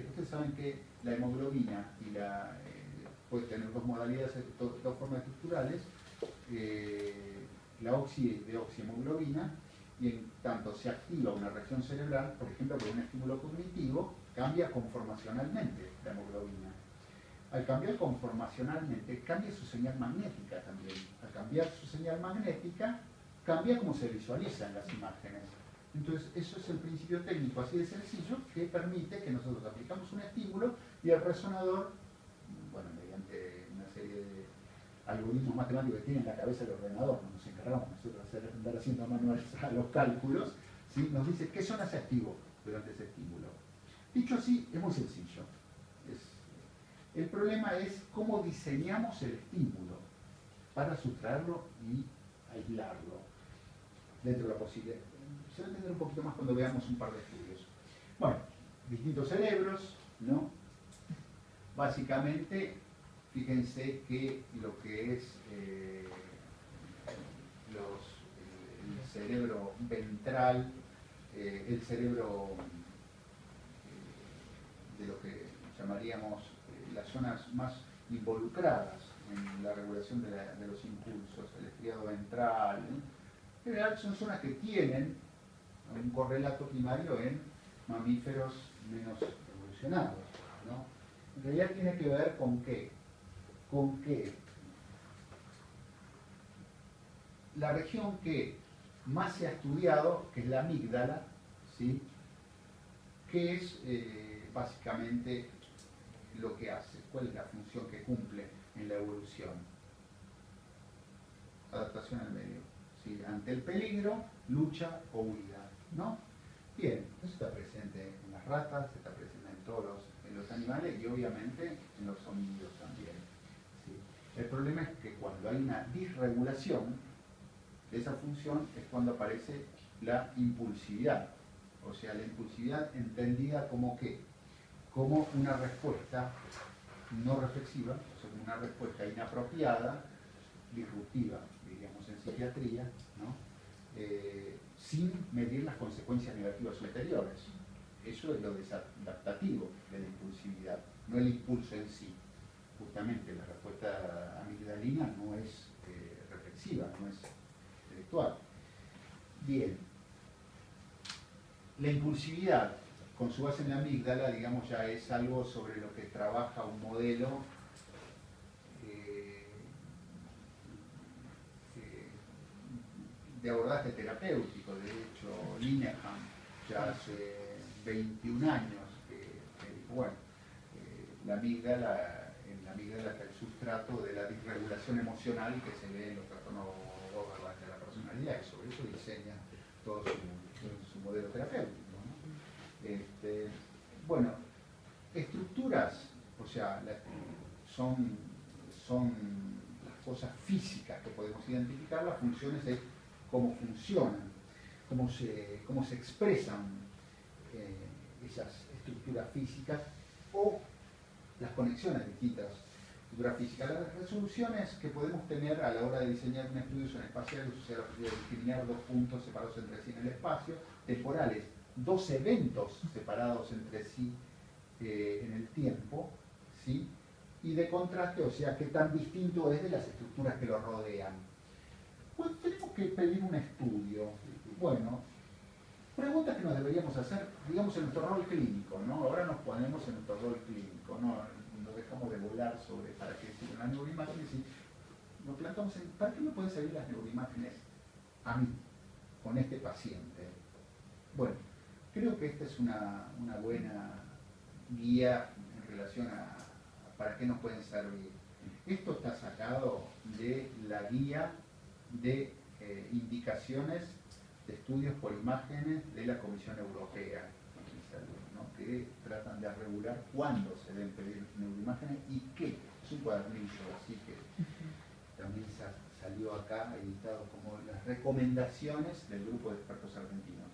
ustedes saben que la hemoglobina y puede tener dos modalidades, dos formas estructurales, la deoxihemoglobina, y en tanto se activa una región cerebral, por ejemplo, por un estímulo cognitivo, cambia conformacionalmente la hemoglobina. Al cambiar conformacionalmente, cambia su señal magnética también. Al cambiar su señal magnética, cambia cómo se visualizan las imágenes. Entonces, eso es el principio técnico así de sencillo que permite que nosotros aplicamos un estímulo y el resonador, bueno, mediante una serie de algoritmos matemáticos que tiene en la cabeza el ordenador, no nos encargamos nosotros de andar haciendo manuales a los cálculos, ¿sí? Nos dice qué zonas se activó durante ese estímulo. Dicho así, es muy sencillo. El problema es cómo diseñamos el estímulo para sustraerlo y aislarlo dentro de la posibilidad. Se va a entender un poquito más cuando veamos un par de estudios. Bueno, distintos cerebros, ¿no? Básicamente, fíjense que lo que es el cerebro ventral, el cerebro de lo que llamaríamos las zonas más involucradas en la regulación de los impulsos, el estriado ventral, ¿no? En general son zonas que tienen un correlato primario en mamíferos menos evolucionados, ¿no? En realidad tiene que ver con qué. Con que la región que más se ha estudiado, que es la amígdala, ¿sí? Que es básicamente lo que hace, cuál es la función que cumple en la evolución. Adaptación al medio, ¿sí? Ante el peligro, lucha o huida, ¿no? Bien, eso está presente en las ratas, está presente en los animales y obviamente en los homínidos también, ¿sí? El problema es que cuando hay una disregulación de esa función es cuando aparece la impulsividad, o sea, la impulsividad entendida como ¿qué? Como una respuesta no reflexiva, o sea, como una respuesta inapropiada, disruptiva, diríamos en psiquiatría, ¿no? Sin medir las consecuencias negativas ulteriores. Eso es lo desadaptativo de la impulsividad, no el impulso en sí. Justamente la respuesta amigdalina no es reflexiva, no es intelectual. Bien, la impulsividad con su base en la amígdala, digamos, ya es algo sobre lo que trabaja un modelo de abordaje terapéutico. De hecho, Linehan ya hace 21 años que dijo, bueno, en la amígdala está el sustrato de la disregulación emocional que se ve en los trastornos borderline de la personalidad, y sobre eso diseña todo su modelo terapéutico, ¿no? Bueno, estructuras, o sea, son las cosas físicas que podemos identificar, las funciones es cómo funcionan, cómo se expresan esas estructuras físicas o las conexiones de distintas estructuras físicas. Las resoluciones que podemos tener a la hora de diseñar un estudio son espaciales, o sea, la posibilidad de discriminar dos puntos separados entre sí en el espacio, temporales, dos eventos separados entre sí en el tiempo, ¿sí? Y de contraste, o sea, qué tan distinto es de las estructuras que lo rodean. Pues tenemos que pedir un estudio. Bueno, preguntas que nos deberíamos hacer, digamos, en nuestro rol clínico, ¿no? Ahora nos ponemos en nuestro rol clínico, ¿no? Nos dejamos de volar sobre para qué sirven las neuroimágenes y nos plantamos en ¿para qué me pueden servir las neuroimágenes a mí, con este paciente? Bueno, creo que esta es una buena guía en relación a para qué nos pueden servir. Esto está sacado de la guía de indicaciones de estudios por imágenes de la Comisión Europea de Salud, ¿no? Que tratan de regular cuándo se deben pedir neuroimágenes y qué. Es un cuadernillo, así que también salió acá editado como las recomendaciones del grupo de expertos argentinos.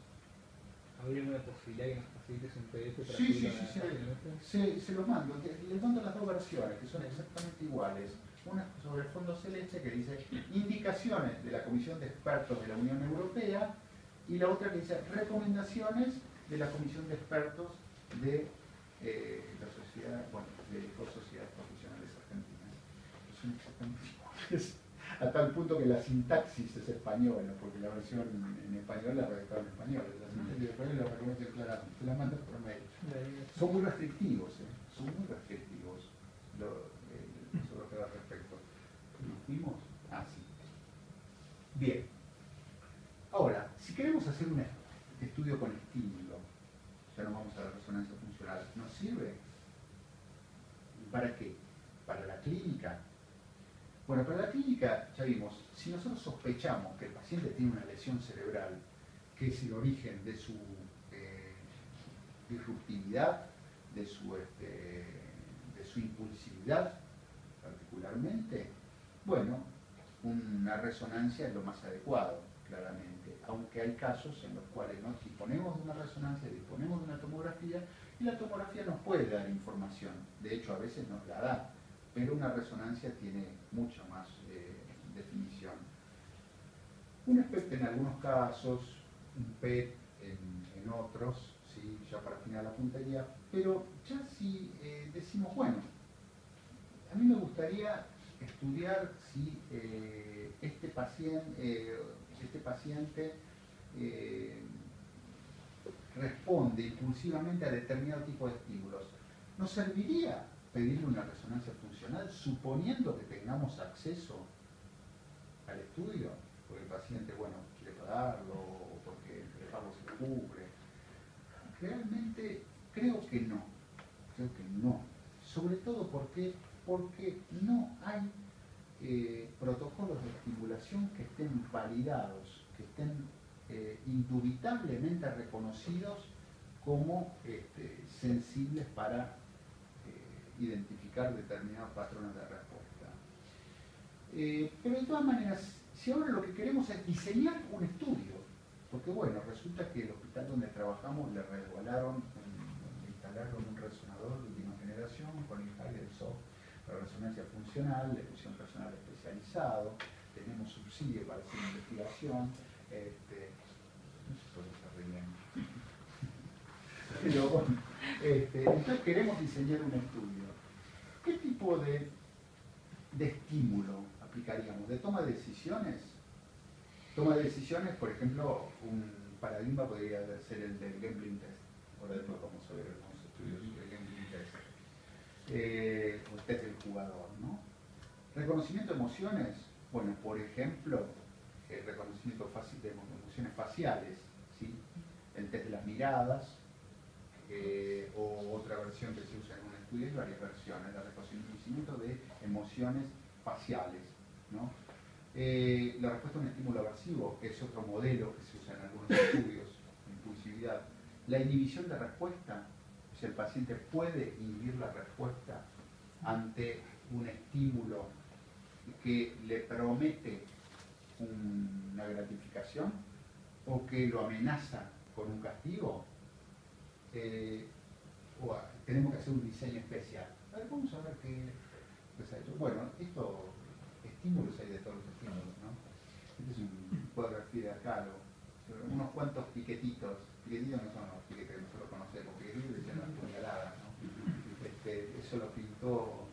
¿Habría una posibilidad que nos facilites un PDF para Sí, se los mando. Les mando las dos versiones, que son exactamente iguales. una sobre el fondo celeste que dice indicaciones de la Comisión de Expertos de la Unión Europea y la otra que dice recomendaciones de la Comisión de Expertos de la sociedad, bueno, de dos sociedades profesionales argentinas. Son exactamente iguales, a tal punto que la sintaxis es española, porque la versión en español la redactaron en español, la sintaxis en español la reconoce claramente, te la mandas por mail. Son muy restrictivos, son muy restrictivos sobre lo que da respecto. ¿Nos vimos? Ah, sí. Bien. Ahora, si queremos hacer un estudio con estímulo, ya no vamos a la resonancia funcional, ¿nos sirve? ¿Para qué? ¿Para la clínica? Bueno, para la clínica, ya vimos, si nosotros sospechamos que el paciente tiene una lesión cerebral, que es el origen de su disruptividad, de su impulsividad, particularmente, bueno, una resonancia es lo más adecuado, claramente, aunque hay casos en los cuales no disponemos de una resonancia, disponemos de una tomografía, y la tomografía nos puede dar información, de hecho a veces nos la da, pero una resonancia tiene mucha más definición. Un SPECT en algunos casos, un PET en otros, ¿sí? Ya para afinar la puntería, pero ya si decimos, bueno, a mí me gustaría estudiar si este paciente responde impulsivamente a determinado tipo de estímulos. ¿Nos serviría pedirle una resonancia funcional suponiendo que tengamos acceso al estudio? Porque el paciente, bueno, quiere pagarlo o porque el pago se lo cubre. Realmente creo que no. Creo que no. Sobre todo porque no hay protocolos de estimulación que estén validados, que estén indubitablemente reconocidos como sensibles para identificar determinados patrones de respuesta. Pero de todas maneras, si ahora lo que queremos es diseñar un estudio, porque bueno, resulta que el hospital donde trabajamos le resbalaron, instalaron un resonador de última generación con el Soft para resonancia funcional, le pusieron personal especializado, tenemos subsidio para hacer investigación, no sé por qué se ríen. Pero bueno, entonces queremos diseñar un estudio. ¿Qué tipo de estímulo aplicaríamos? ¿De toma de decisiones? Toma de decisiones, por ejemplo, un paradigma podría ser el del gambling test. Ahora después vamos a ver algunos estudios sobre el gambling test. O el test del jugador, ¿no? Reconocimiento de emociones, bueno, por ejemplo, el reconocimiento fácil de emociones faciales, ¿sí? El test de las miradas, o otra versión que se usa en un estudio, hay varias versiones, el reconocimiento de emociones faciales, ¿no? La respuesta a un estímulo aversivo es otro modelo que se usa en algunos estudios, impulsividad. La inhibición de respuesta, o sea, el paciente puede inhibir la respuesta ante un estímulo que le promete una gratificación o que lo amenaza con un castigo. O tenemos que hacer un diseño especial. A ver, vamos a ver qué se ha hecho. Bueno, estímulos hay de todos los estímulos, ¿no? Este es un cuadro aquí de acá, unos cuantos piquetitos. Piquetitos no son los piquetes que nosotros conocemos, piquetitos decían las puñaladas, ¿no? Eso lo pintó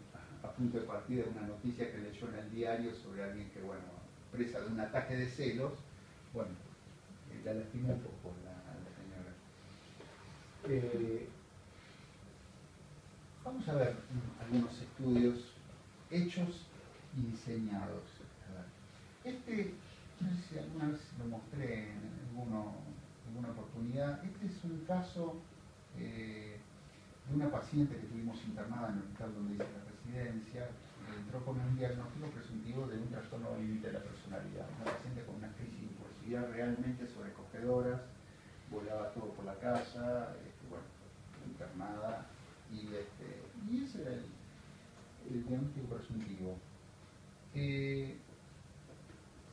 a punto de partida de una noticia que leyó en el diario sobre alguien que, bueno, presa de un ataque de celos, bueno, la lastimó un poco la señora. Vamos a ver algunos estudios hechos y diseñados. No sé si alguna vez lo mostré en alguna oportunidad. Este es un caso de una paciente que tuvimos internada en el hospital donde hice la residencia, que entró con un diagnóstico presuntivo de un trastorno límite de la personalidad. Una paciente con una crisis de impulsividad realmente sobrecogedoras, volaba todo por la casa, bueno, internada, y ese era el diagnóstico presuntivo.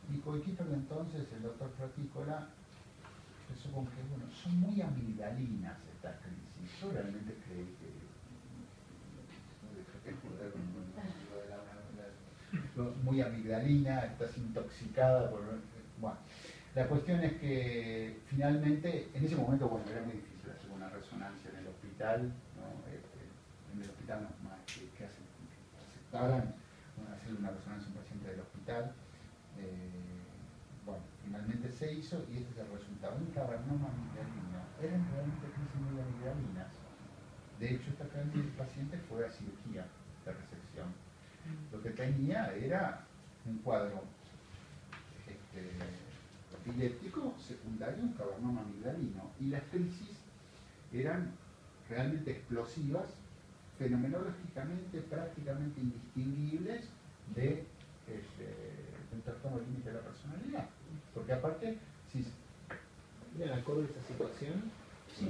Mi coequiper de entonces, el doctor Fratícola, empezó con que, bueno, son muy amigdalinas estas crisis. Yo realmente creí que no dejé de joder con lo de muy amigdalina, estás intoxicada por... Bueno, la cuestión es que finalmente, en ese momento, bueno, era muy difícil hacer una resonancia en el hospital, ¿no? En el hospital no, más que aceptaran hacer una resonancia a un paciente del hospital. Bueno, finalmente se hizo y este es el resultado. Un cavernoma amigdalino. Eran realmente crisis muy amigdalinas. De hecho, esta cantidad del paciente fue a cirugía de resección. Lo que tenía era un cuadro epiléptico secundario, un cavernoma amigdalino. Y las crisis eran realmente explosivas, fenomenológicamente prácticamente indistinguibles de un trastorno límite de la personalidad. Porque aparte, si... ¿Eran acorde a esa situación? Sí.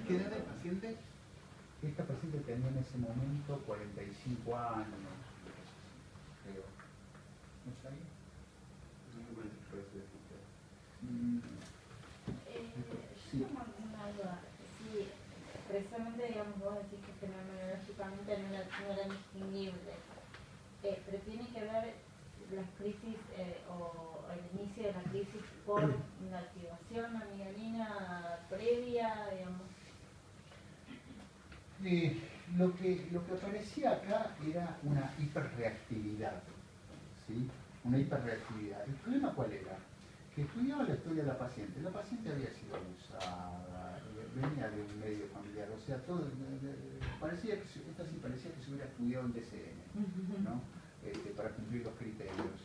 ¿Qué edad del paciente? Esta paciente tenía en ese momento 45 años, creo. ¿No sabía? Yo tengo una duda. Si precisamente, digamos, vos decís que fenomenológicamente no eran distinguibles, pero tiene que ver las crisis o el inicio de la crisis por una activación amigdalina previa, digamos. Lo que aparecía acá era una hiperreactividad, ¿sí? Una hiperreactividad. ¿El problema cuál era? Que estudiaba la historia de la paciente. La paciente había sido abusada, venía de un medio familiar, o sea, todo, parecía que se hubiera estudiado en DCN, ¿no? Para cumplir los criterios.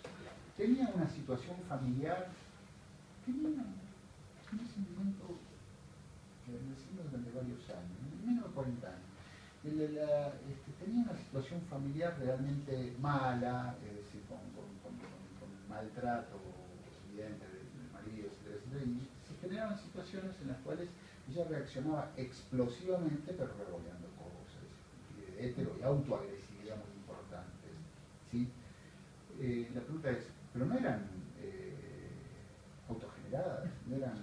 Tenía una situación familiar, tenía en ese momento, durante varios años, menos de 40 años. Tenía una situación familiar realmente mala, es decir, con maltrato evidente del marido, etcétera, etcétera, y se generaban situaciones en las cuales ella reaccionaba explosivamente, pero revolviendo cosas, y autoagresividad muy importantes, ¿sí? La pregunta es, pero no eran autogeneradas, no eran,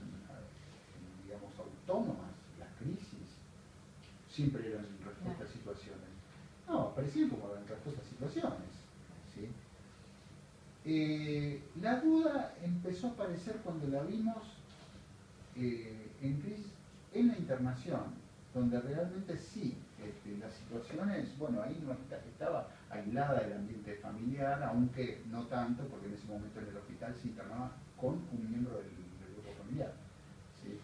digamos, autónomas las crisis, siempre eran respuesta a situaciones. No, parecían como eran respuesta a situaciones, ¿sí? La duda empezó a aparecer cuando la vimos en crisis en la internación, donde realmente sí, las situaciones, bueno, ahí no estaba aislada del ambiente familiar, aunque no tanto, porque en ese momento en el hospital se internaba con un miembro del grupo familiar, ¿sí?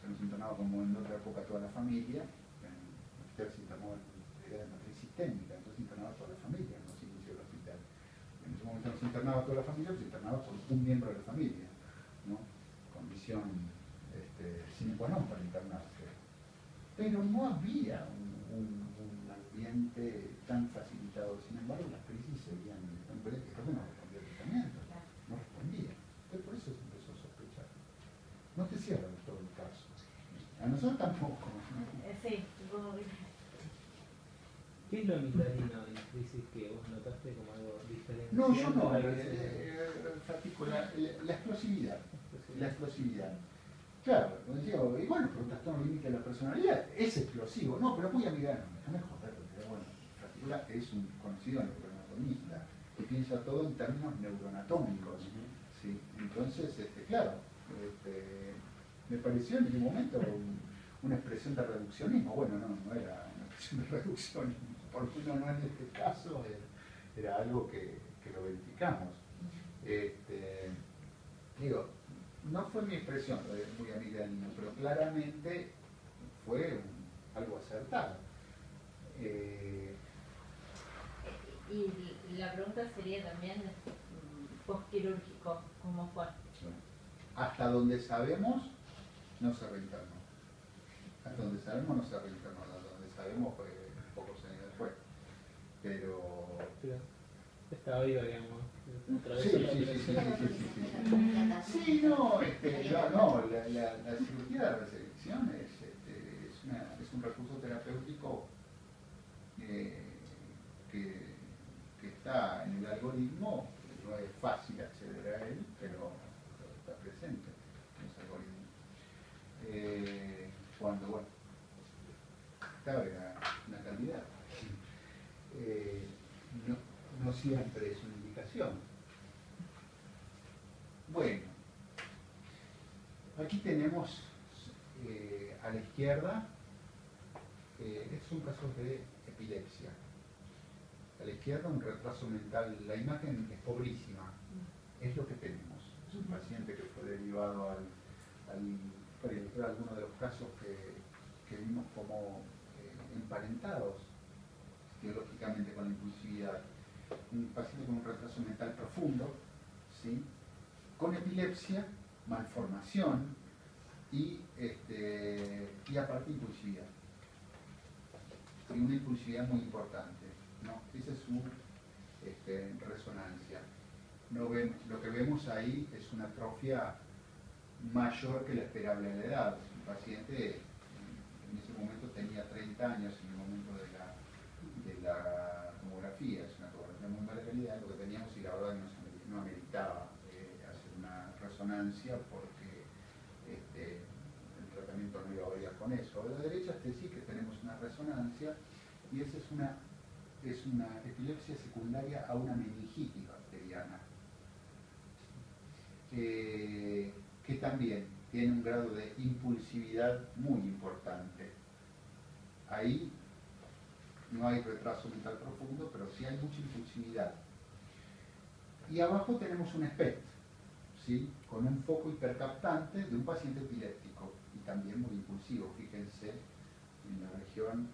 Se nos internaba como en otra época toda la familia, en el hospital se internaba en matriz sistémica, entonces internaba toda la familia en los inicios del hospital. En ese momento no se internaba toda la familia, se internaba con un miembro de la familia, ¿no? Condición sine qua non para internarse. Pero no había un ambiente tan facilitado. Sin embargo, las crisis seguían, creo que no respondía al tratamiento, no respondía. Entonces por eso se empezó a sospechar. No te cierra del todo el caso. A nosotros tampoco, ¿no? Sí, supongo que... ¿Qué es lo amigdalino en crisis que vos notaste como algo diferente? No, yo no. La explosividad. La explosividad. Claro, como decía, y bueno, por un trastorno límite de la personalidad, es explosivo. No, pero muy amigdalino. Déjame joder, porque bueno, Fratícula es un conocido neuroanatomista que piensa todo en términos neuroanatómicos, ¿sí? Entonces, claro, me pareció en ese momento una expresión de reduccionismo. Bueno, no era una expresión de reduccionismo, por lo menos no en este caso, era algo que lo verificamos. Digo, no fue mi expresión muy amigdalino, pero claramente fue algo acertado. Y la pregunta sería también postquirúrgico, ¿cómo fue? Hasta donde sabemos, no se reinternó. Hasta donde sabemos, no se reinternó. Hasta donde sabemos fue pocos años después. Pero estaba viva, digamos. Sí, no, la cirugía de resección es un recurso terapéutico que está en el algoritmo. No es fácil acceder a él, pero está presente en ese algoritmo. Cuando, bueno, claro, era una candidata. no siempre es una indicación. Bueno, aquí tenemos a la izquierda, estos son casos de epilepsia. A la izquierda un retraso mental, la imagen es pobrísima, es lo que tenemos. Es un paciente que fue derivado para ilustrar algunos de los casos que vimos como emparentados biológicamente con la impulsividad. Un paciente con un retraso mental profundo, ¿sí? Con epilepsia, malformación y aparte impulsividad. Y una impulsividad muy importante, ¿no? Esa es su resonancia. Lo que vemos ahí es una atrofia mayor que la esperable en la edad. Un paciente en ese momento tenía 30 años en el momento de la tomografía. Es una tomografía muy mala calidad lo que teníamos y la verdad no ameritaba hacer una resonancia porque el tratamiento no iba a variar con eso. A la derecha sí que tenemos una resonancia y esa es una epilepsia secundaria a una meningitis bacteriana. Que también tiene un grado de impulsividad muy importante. Ahí no hay retraso mental profundo, pero sí hay mucha impulsividad. Y abajo tenemos un SPECT, ¿sí? Con un foco hipercaptante de un paciente epiléptico y también muy impulsivo. Fíjense en la región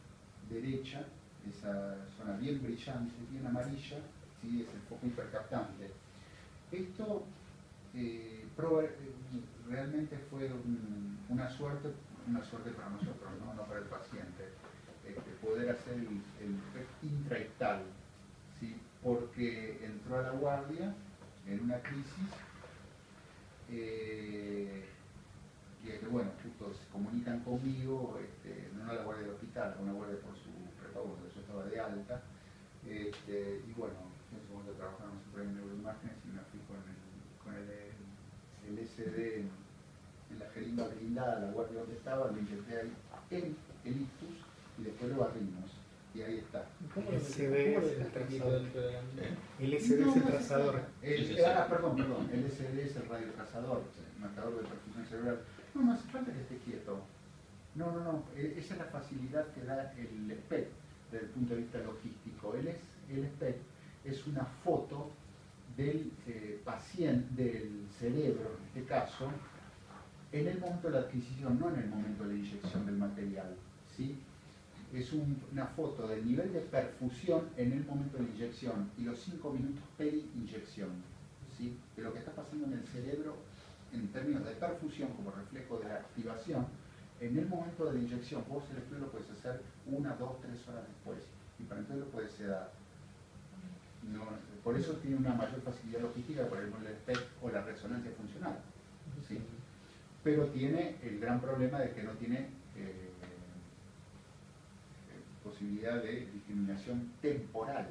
derecha, esa zona bien brillante, bien amarilla, ¿sí? Es el foco hipercaptante. Esto realmente fue una suerte para nosotros, no para el paciente, poder hacer el PET intraictal, ¿sí? Porque entró a la guardia en una crisis y bueno, justo se comunican conmigo, no a la guardia del hospital, a una guardia por su prepago, porque yo estaba de alta, y bueno, en ese momento trabajamos siempre en neuroimágenes y me fui con el SD en la jeringa blindada, la guardia donde estaba, lo intenté ahí en el ictus y después lo barrimos. Y ahí está. ¿Cómo LSD es el trazador. LSD es el trazador. Perdón, el LSD es el radiotrazador, el marcador de perfusión cerebral. No hace falta que esté quieto. No, esa es la facilidad que da el SPECT desde el punto de vista logístico. El SPECT es una foto del paciente, del cerebro, en este caso, en el momento de la adquisición, no en el momento de la inyección del material, ¿sí? Es una foto del nivel de perfusión en el momento de la inyección y los 5 minutos peri-inyección, ¿sí? De lo que está pasando en el cerebro en términos de perfusión como reflejo de la activación en el momento de la inyección. Vos el estudio lo puedes hacer 1, 2, 3 horas después y para entonces lo puedes sedar. No, por eso tiene una mayor facilidad logística, por ejemplo, el SPECT o la resonancia funcional, ¿sí? Pero tiene el gran problema de que no tiene posibilidad de discriminación temporal,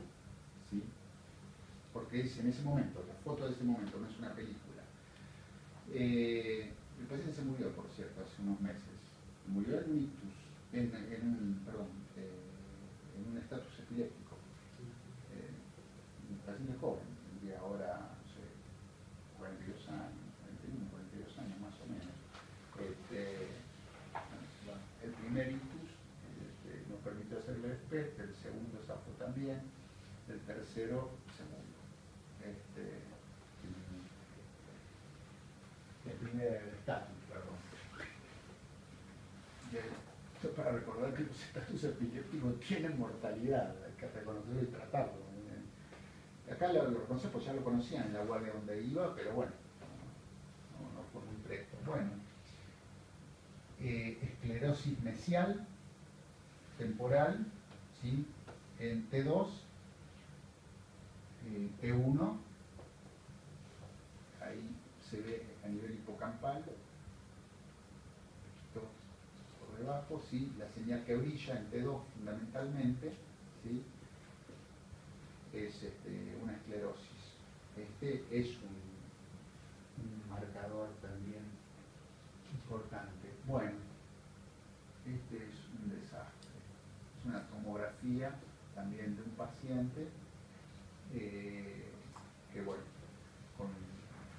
¿sí? Porque es en ese momento, la foto de ese momento, no es una película. El paciente se murió, por cierto, hace unos meses. Murió en un ictus, en un estatus epiléptico. Un paciente joven, tendría ahora, no sé, 42 años, 41, 42 años más o menos. El primer ictus nos permitió hacer el SPECT, el segundo zafo también, el tercero se murió. El primer estatus, perdón. Esto para recordar que los estatus epilépticos tienen mortalidad, hay que reconocerlo y tratarlo. Acá lo reconocí, pues ya lo conocían en la guardia donde iba, pero bueno, no fue muy presto. Bueno, esclerosis mesial, temporal, ¿sí? En T2, T1, ahí se ve a nivel hipocampal, por debajo, ¿sí? La señal que brilla en T2 fundamentalmente, ¿sí? Es una esclerosis. Este es un marcador también importante. Bueno, este es un desastre. Es una tomografía también de un paciente que bueno, con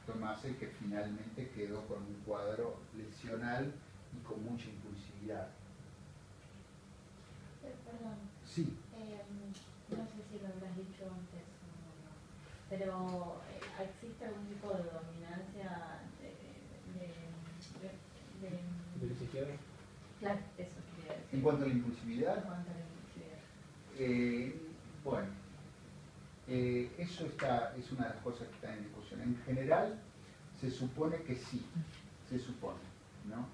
Tomase, que finalmente quedó con un cuadro lesional y con mucha impulsividad. Perdón, Sí. no sé si lo habrás dicho antes o no, pero ¿existe algún tipo de dominancia ¿De la izquierda? Claro, eso quería decir. En cuanto a la impulsividad, En cuanto a la impulsividad. bueno, eso es una de las cosas que está en discusión. En general, se supone que sí, se supone, ¿no?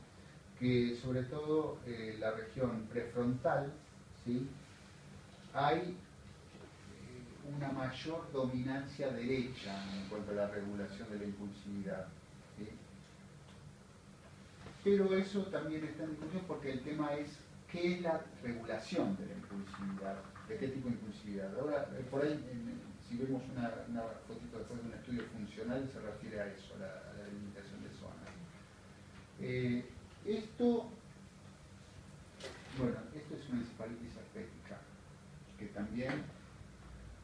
Que sobre todo la región prefrontal, ¿sí? Hay una mayor dominancia derecha en cuanto a la regulación de la impulsividad, ¿sí? Pero eso también está en discusión porque el tema es qué es la regulación de la impulsividad, de qué tipo de impulsividad. Ahora, por ahí, si vemos una fotito después de un estudio funcional, se refiere a eso, a la delimitación de zonas. Esto es una encefalitis aspética, que también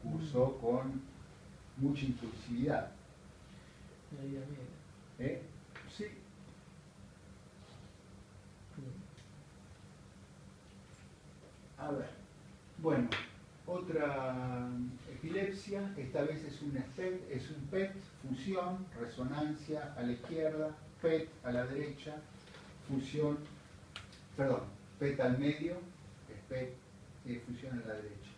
cursó con mucha impulsividad. La vida media. Sí. A ver, bueno, otra epilepsia, esta vez es un PET, fusión, resonancia a la izquierda, PET a la derecha, fusión, perdón, PET al medio, PET, fusión a la derecha.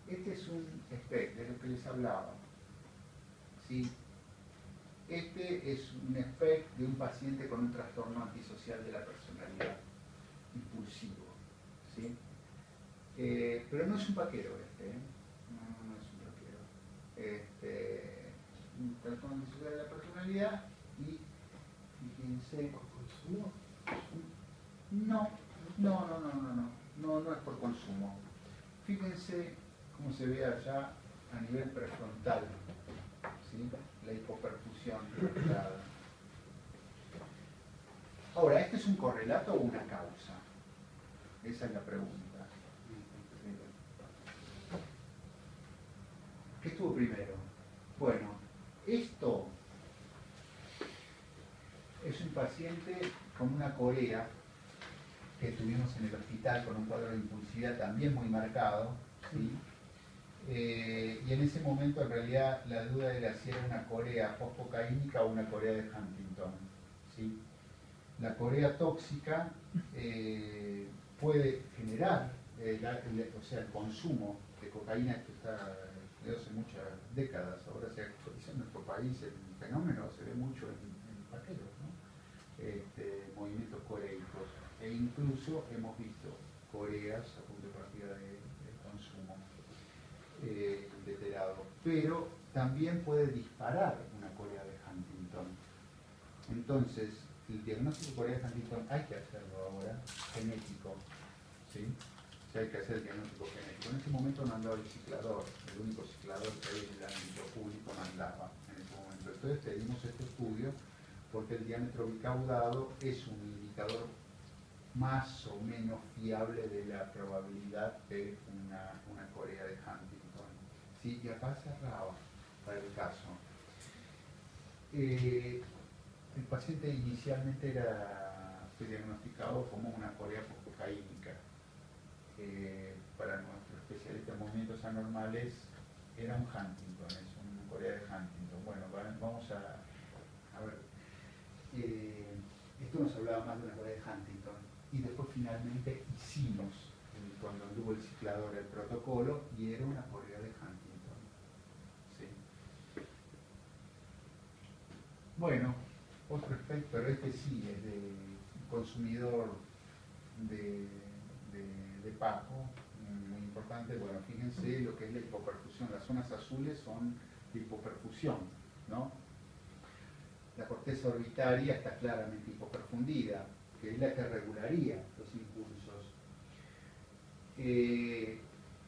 Este es un SPEC, de lo que les hablaba, ¿sí? Este es un SPEC de un paciente con un trastorno antisocial de la personalidad, impulsivo, ¿sí? Pero no es un paquero no es un paquero. Un trastorno antisocial de la personalidad y fíjense, ¿consumo? No es por consumo. Fíjense cómo se ve allá a nivel prefrontal, ¿sí? La hipoperfusión detectada. Ahora, ¿este es un correlato o una causa? Esa es la pregunta. ¿Qué estuvo primero? Bueno, esto es un paciente con una corea que tuvimos en el hospital con un cuadro de impulsividad también muy marcado, ¿sí? Y en ese momento en realidad la duda era si era una corea postcocaínica o una corea de Huntington, ¿sí? La corea tóxica puede generar, el consumo de cocaína, que está desde hace muchas décadas, ahora se actualiza en nuestro país el fenómeno, se ve mucho en paqueros, ¿no? Movimientos coreicos, e incluso hemos visto coreas a punto de partida de consumo inveterado, pero también puede disparar una corea de Huntington. Entonces, el diagnóstico de corea de Huntington hay que hacerlo ahora, genético, ¿sí? O sea, hay que hacer el diagnóstico genético. En ese momento no andaba el ciclador, el único ciclador que hay en el ámbito público no andaba en ese momento. Entonces pedimos este estudio porque el diámetro bicaudado es un indicador más o menos fiable de la probabilidad de una corea de Huntington. ¿Sí? Y acá cerraba para el caso. El paciente inicialmente fue diagnosticado como una corea postcocaínica. Para nuestro especialista en movimientos anormales era un Huntington, es una corea de Huntington. Bueno, vamos a ver. Esto nos hablaba más de una corea de Huntington. Y después finalmente hicimos, cuando anduvo el ciclador, el protocolo, y era una corea de Huntington. ¿Sí? Bueno, otro aspecto, pero este sí es de consumidor de Paco, muy importante. Bueno, fíjense lo que es la hipoperfusión. Las zonas azules son de hipoperfusión, ¿no? La corteza orbitaria está claramente hipoperfundida, que es la que regularía los impulsos.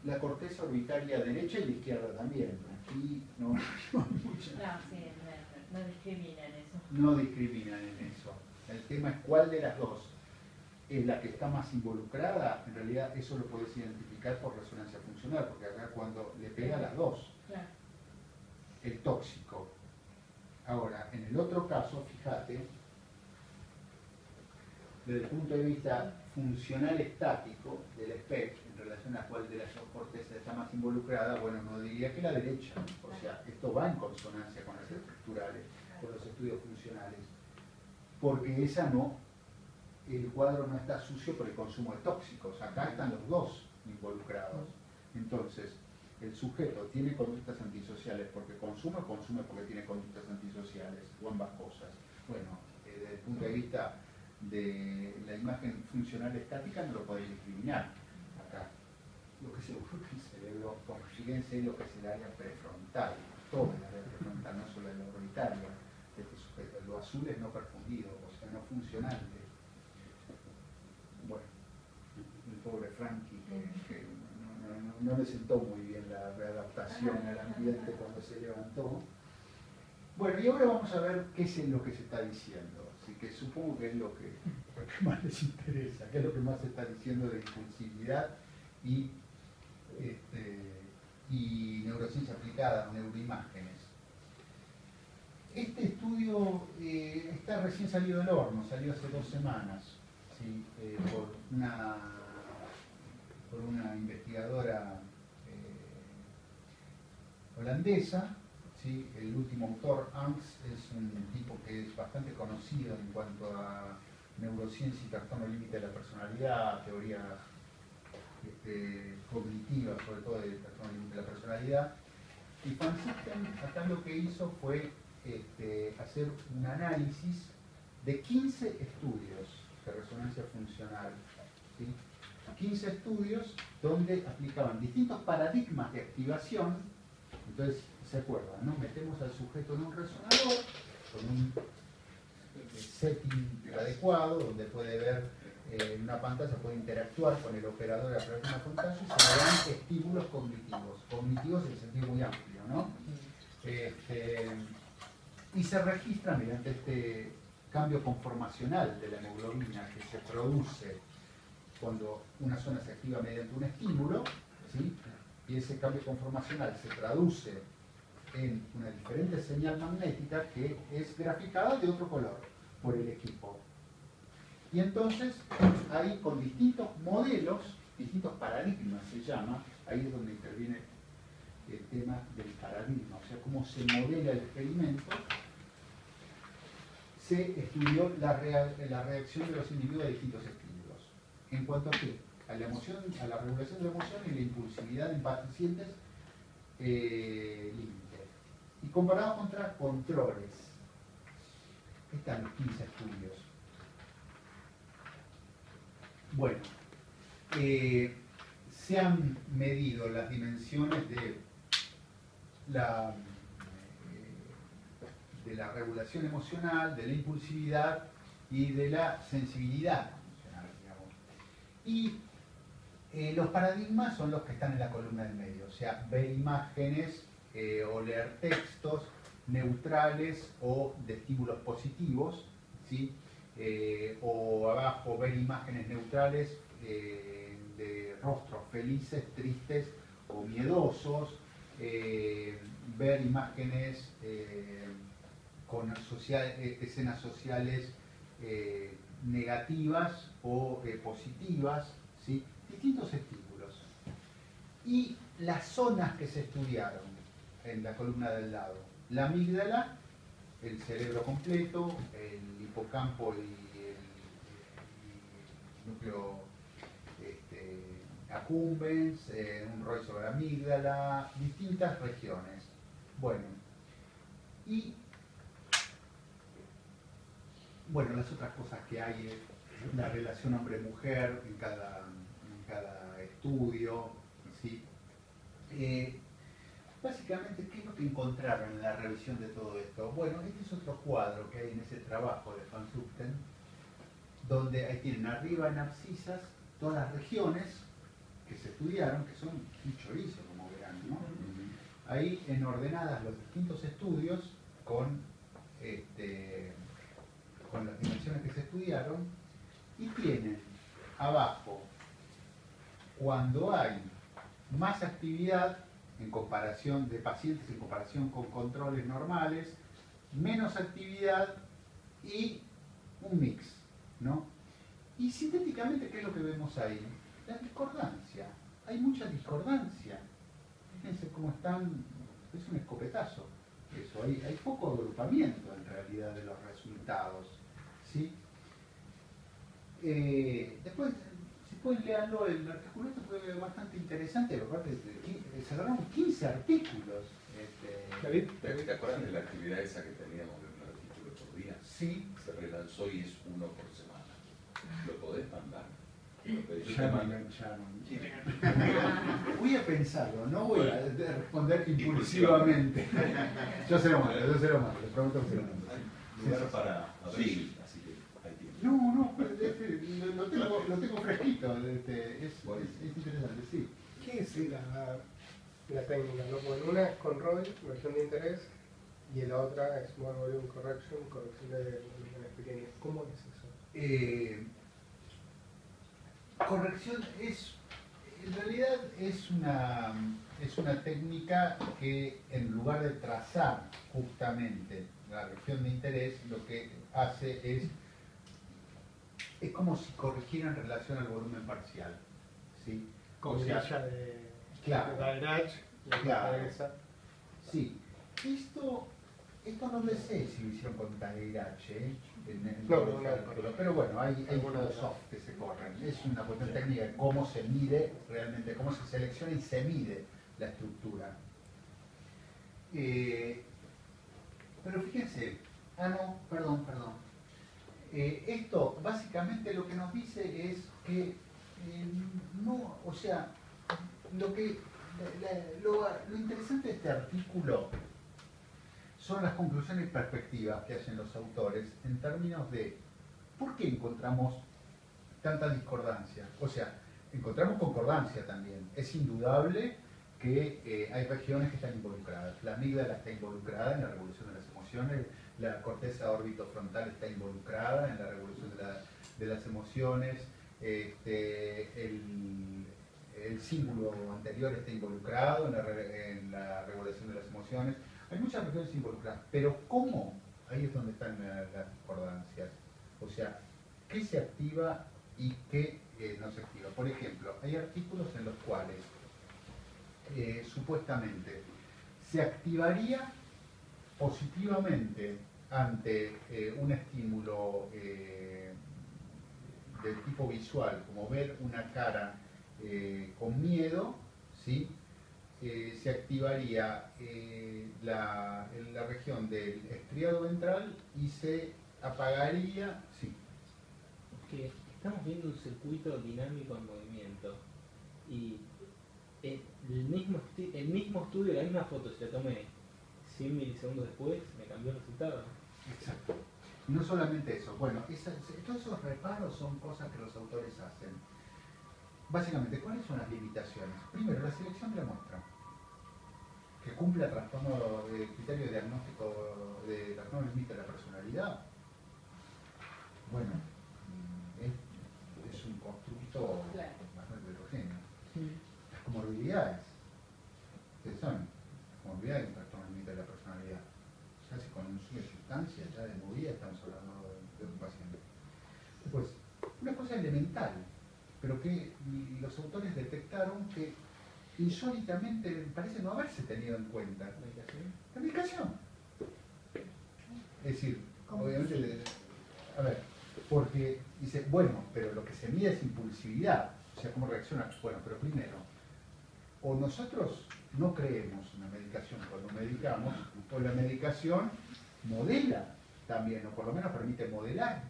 La corteza orbitaria derecha y la izquierda también. Aquí no hay mucha. No discriminan eso. No discriminan en eso. El tema es cuál de las dos es la que está más involucrada. En realidad eso lo puedes identificar por resonancia funcional, porque acá cuando le pega las las dos. Claro. El tóxico. Ahora, en el otro caso, fíjate, desde el punto de vista funcional estático del SPEC, en relación a cuál de las dos cortezas está más involucrada, bueno, no diría que la derecha. O sea, esto va en consonancia con las estructurales, con los estudios funcionales. Porque esa no, el cuadro no está sucio por el consumo de tóxicos. Acá están los dos involucrados. Entonces, el sujeto tiene conductas antisociales porque consume o consume porque tiene conductas antisociales, o ambas cosas. Bueno, desde el punto de vista de la imagen funcional estática no lo podéis discriminar acá. Lo que seguro que el cerebro consiguiente es lo que es el área prefrontal, todo el área prefrontal, no solo el orbitaria de este sujeto. Lo azul es no perfundido, o sea, no funcionante. Bueno, el pobre Frankie que no le sentó muy bien la readaptación al ambiente cuando se levantó. Bueno, y ahora vamos a ver qué es lo que se está diciendo. Así que supongo que es lo que más les interesa, qué es lo que más se está diciendo de impulsividad y neurociencia aplicada, neuroimágenes. Este estudio está recién salido del horno, salió hace 2 semanas, ¿sí? Por una investigadora holandesa. ¿Sí? El último autor, Angst, es un tipo que es bastante conocido en cuanto a neurociencia y trastorno límite de la personalidad, teorías cognitivas, sobre todo de trastorno límite de la personalidad. Y Van System acá lo que hizo fue hacer un análisis de 15 estudios de resonancia funcional. ¿Sí? 15 estudios donde aplicaban distintos paradigmas de activación. Entonces, ¿se acuerdan? ¿No? Metemos al sujeto en un resonador con un setting adecuado, donde puede ver en una pantalla, puede interactuar con el operador a través de una pantalla y se le dan estímulos cognitivos. Cognitivos en el sentido muy amplio, ¿no? Y se registra mediante este cambio conformacional de la hemoglobina que se produce cuando una zona se activa mediante un estímulo, ¿sí? Y ese cambio conformacional se traduce en una diferente señal magnética que es graficada de otro color por el equipo. Y entonces, ahí con distintos modelos, distintos paradigmas se llama, ahí es donde interviene el tema del paradigma, o sea, cómo se modela el experimento, se estudió la reacción de los individuos a distintos estímulos. ¿En cuanto a qué? A la emoción, a la regulación de la emoción y la impulsividad en pacientes límite. Y comparado contra controles. Están los 15 estudios. Bueno, se han medido las dimensiones de la regulación emocional, de la impulsividad y de la sensibilidad emocional, digamos. Y los paradigmas son los que están en la columna del medio, o sea, ver imágenes o leer textos neutrales o de estímulos positivos, ¿sí? O abajo ver imágenes neutrales de rostros felices, tristes o miedosos, ver imágenes con escenas sociales negativas o positivas, ¿sí? Distintos estímulos. Y las zonas que se estudiaron en la columna del lado: la amígdala, el cerebro completo, el hipocampo y el núcleo accumbens, un ROI sobre la amígdala, distintas regiones. Bueno, y las otras cosas que hay es la relación hombre-mujer en cada estudio, ¿sí? Básicamente, ¿qué es lo que encontraron en la revisión de todo esto? Bueno, este es otro cuadro que hay en ese trabajo de Van Zuchten, donde ahí tienen arriba en abscisas todas las regiones que se estudiaron, que son un chorizo, como verán, ¿no? Ahí en ordenadas los distintos estudios con las dimensiones que se estudiaron, y tienen abajo, cuando hay más actividad en comparación de pacientes, en comparación con controles normales, menos actividad y un mix, ¿no? Y sintéticamente, ¿qué es lo que vemos ahí? La discordancia. Hay mucha discordancia. Fíjense cómo están, es un escopetazo. Eso, hay poco agrupamiento en realidad de los resultados, ¿sí? Después, si pueden leerlo, el artículo este fue bastante interesante, aparte se agarraron 15 artículos. David, ¿Te acuerdas de la actividad esa que teníamos de un artículo por día? Sí. Se relanzó y es uno por semana. ¿Lo podés mandar? Lo pedís, yo Ya te me mando. engancharon. Voy a pensarlo, no voy a responder impulsivamente. Yo se lo mando, les prometo que se lo mando. Hay lugar para abril, así que hay tiempo. No, lo tengo fresquito, es interesante, sí. ¿qué es la técnica? ¿No? Bueno, una es con ROI, versión de interés, y la otra es Small Volume Correction, corrección de volúmenes pequeños. ¿Cómo es eso? Corrección en realidad es una técnica que en lugar de trazar justamente la región de interés, lo que hace es como si corrigiera en relación al volumen parcial, ¿sí? Con O sea, grilla de claro. Dirac, la Claro. esa. Sí, esto no lo sé si lo hicieron con Dirac, No, los cálculos, pero bueno, hay soft que se corren. Es una cuestión técnica de cómo se mide realmente, cómo se selecciona y se mide la estructura. Pero fíjense, perdón. Esto básicamente lo que nos dice es que no, o sea, lo interesante de este artículo son las conclusiones y perspectivas que hacen los autores en términos de por qué encontramos tanta discordancia. O sea, encontramos concordancia también. Es indudable que hay regiones que están involucradas. La amígdala está involucrada en la regulación de las emociones, la corteza orbitofrontal está involucrada en la regulación de las emociones, el cíngulo anterior está involucrado en la regulación de las emociones. Hay muchas regiones involucradas, pero ¿cómo? Ahí es donde están las discordancias. O sea, ¿qué se activa y qué no se activa? Por ejemplo, hay artículos en los cuales supuestamente se activaría positivamente ante un estímulo del tipo visual, como ver una cara con miedo, ¿sí? Se activaría la región del estriado ventral y se apagaría, sí. Que estamos viendo un circuito dinámico en movimiento y el mismo estudio, la misma foto, si la tomé 100 milisegundos después, me cambió el resultado. Exacto. Y no solamente eso, bueno, todos esos reparos son cosas que los autores hacen. Básicamente, ¿cuáles son las limitaciones? Primero, la selección de la muestra, que cumple el trastorno de criterio diagnóstico de trastorno límite de la personalidad. Bueno, es un constructo bastante heterogéneo. Las comorbilidades, ¿qué son? Las comorbilidades de un trastorno límite de la personalidad. Ya si consume sustancias, ya de movida estamos hablando de un paciente. Después, una cosa elemental, pero que los autores detectaron que insólitamente parece no haberse tenido en cuenta. La medicación. Es decir, obviamente, a ver, porque dice, bueno, pero lo que se mide es impulsividad, o sea, cómo reacciona. Bueno, pero primero, o nosotros no creemos en la medicación cuando medicamos, o la medicación modela también, o por lo menos permite remodelar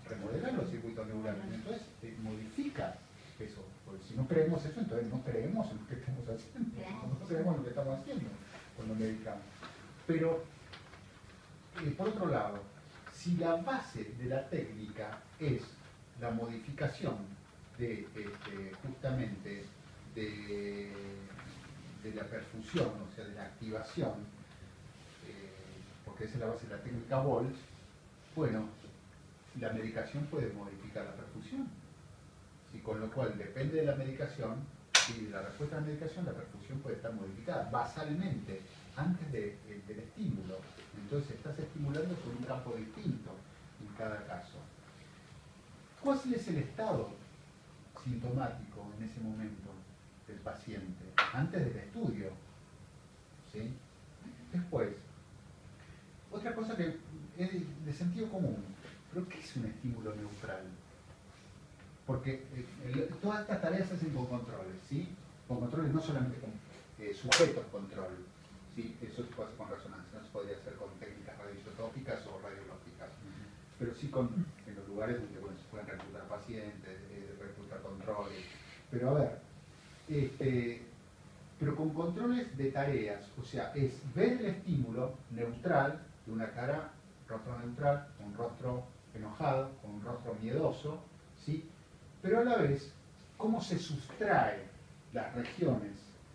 los circuitos neurales, entonces modifica eso. Porque si no creemos eso, entonces no creemos en lo que estamos haciendo, no creemos en lo que estamos haciendo cuando medicamos. Pero, por otro lado, si la base de la técnica es la modificación de justamente de la perfusión, o sea, de la activación, porque esa es la base de la técnica Walsh, bueno, la medicación puede modificar la perfusión. Y con lo cual depende de la medicación, ¿sí? La respuesta a la medicación, la perfusión puede estar modificada basalmente antes del estímulo. Entonces estás estimulando con un campo distinto en cada caso. ¿Cuál es el estado sintomático en ese momento del paciente? Antes del estudio. ¿Sí? Después, otra cosa que es de sentido común, pero ¿qué es un estímulo neutral? Porque todas estas tareas se hacen con controles, ¿sí? Con controles no solamente con sujetos control, ¿sí? Eso se puede hacer con resonancia, no se podría hacer con técnicas radioisotópicas o radiológicas, pero sí en los lugares donde bueno, se pueden reclutar pacientes, reclutar controles. Pero a ver, pero con controles de tareas, o sea, es ver el estímulo neutral de una cara, rostro neutral, un rostro enojado, con un rostro miedoso, ¿sí? Pero a la vez, cómo se sustrae las regiones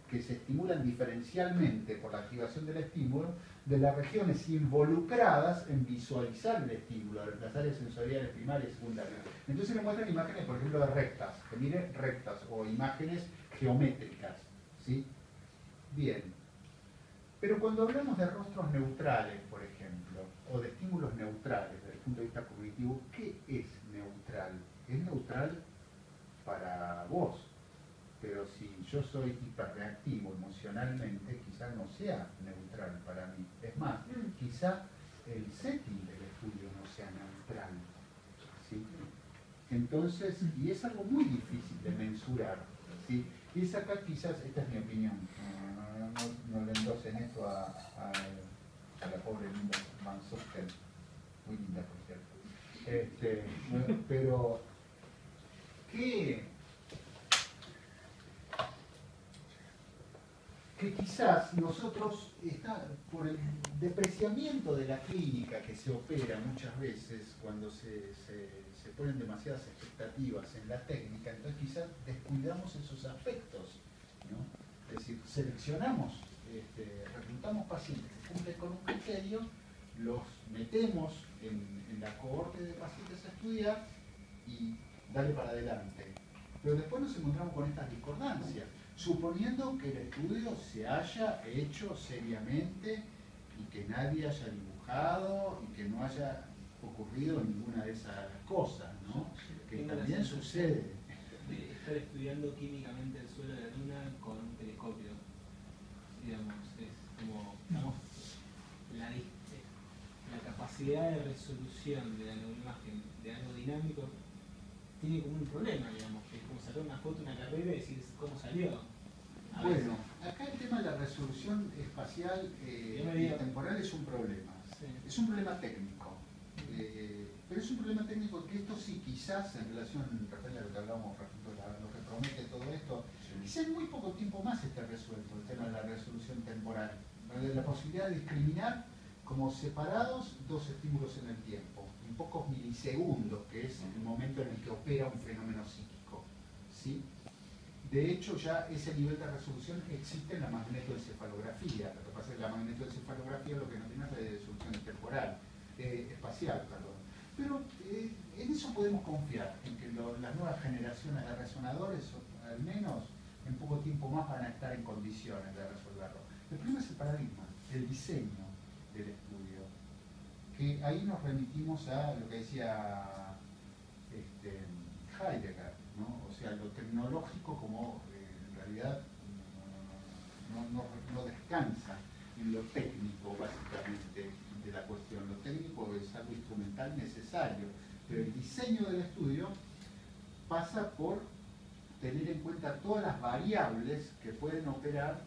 que se estimulan diferencialmente por la activación del estímulo de las regiones involucradas en visualizar el estímulo, las áreas sensoriales primarias y secundarias. Entonces le muestran imágenes, por ejemplo, de rectas, que mire rectas, o imágenes geométricas, ¿sí? Bien. Pero cuando hablamos de rostros neutrales, por ejemplo, o de estímulos neutrales desde el punto de vista cognitivo, ¿qué es neutral? Es neutral para vos, pero si yo soy hiperreactivo emocionalmente, quizá no sea neutral para mí. Es más, quizá el setting del estudio no sea neutral, ¿sí? Entonces, y es algo muy difícil de mensurar, ¿sí? Y es acá quizás, esta es mi opinión, no le endosen esto a la pobre Linda Van Zuchten, muy linda por cierto, pero que quizás nosotros, por el depreciamiento de la clínica que se opera muchas veces cuando se ponen demasiadas expectativas en la técnica, entonces quizás descuidamos esos aspectos, ¿no? Es decir, seleccionamos, reclutamos pacientes que cumplen con un criterio, los metemos en la cohorte de pacientes a estudiar y dale para adelante. Pero después nos encontramos con estas discordancias, suponiendo que el estudio se haya hecho seriamente y que nadie haya dibujado y que no haya ocurrido ninguna de esas cosas, ¿no? Que también sucede. De estar estudiando químicamente el suelo de la Luna con un telescopio, digamos, es como, digamos, la capacidad de resolución de la neuroimagen de algo dinámico tiene como un problema, digamos, que es como sacar una foto, una carrera y decir cómo salió. Bueno, acá el tema de la resolución espacial y temporal es un problema. Sí. Es un problema técnico. Pero es un problema técnico que esto sí, quizás en relación, a lo que hablábamos respecto a lo que promete todo esto, quizás en muy poco tiempo más esté resuelto el tema de la resolución temporal. La posibilidad de discriminar como separados dos estímulos en el tiempo, en pocos milisegundos, que es el momento en el que opera un fenómeno psíquico, ¿sí? De hecho, ya ese nivel de resolución existe en la magnetoencefalografía. Lo que pasa es que la magnetoencefalografía lo que no tiene es resolución temporal, espacial, perdón. Pero en eso podemos confiar, en que las nuevas generaciones de resonadores, al menos en poco tiempo más, van a estar en condiciones de resolverlo. El problema es el paradigma, el diseño del estudio, que ahí nos remitimos a lo que decía Heidegger, ¿no? O sea, lo tecnológico como en realidad no descansa en lo técnico, básicamente, de la cuestión. Lo técnico es algo instrumental necesario, pero el diseño del estudio pasa por tener en cuenta todas las variables que pueden operar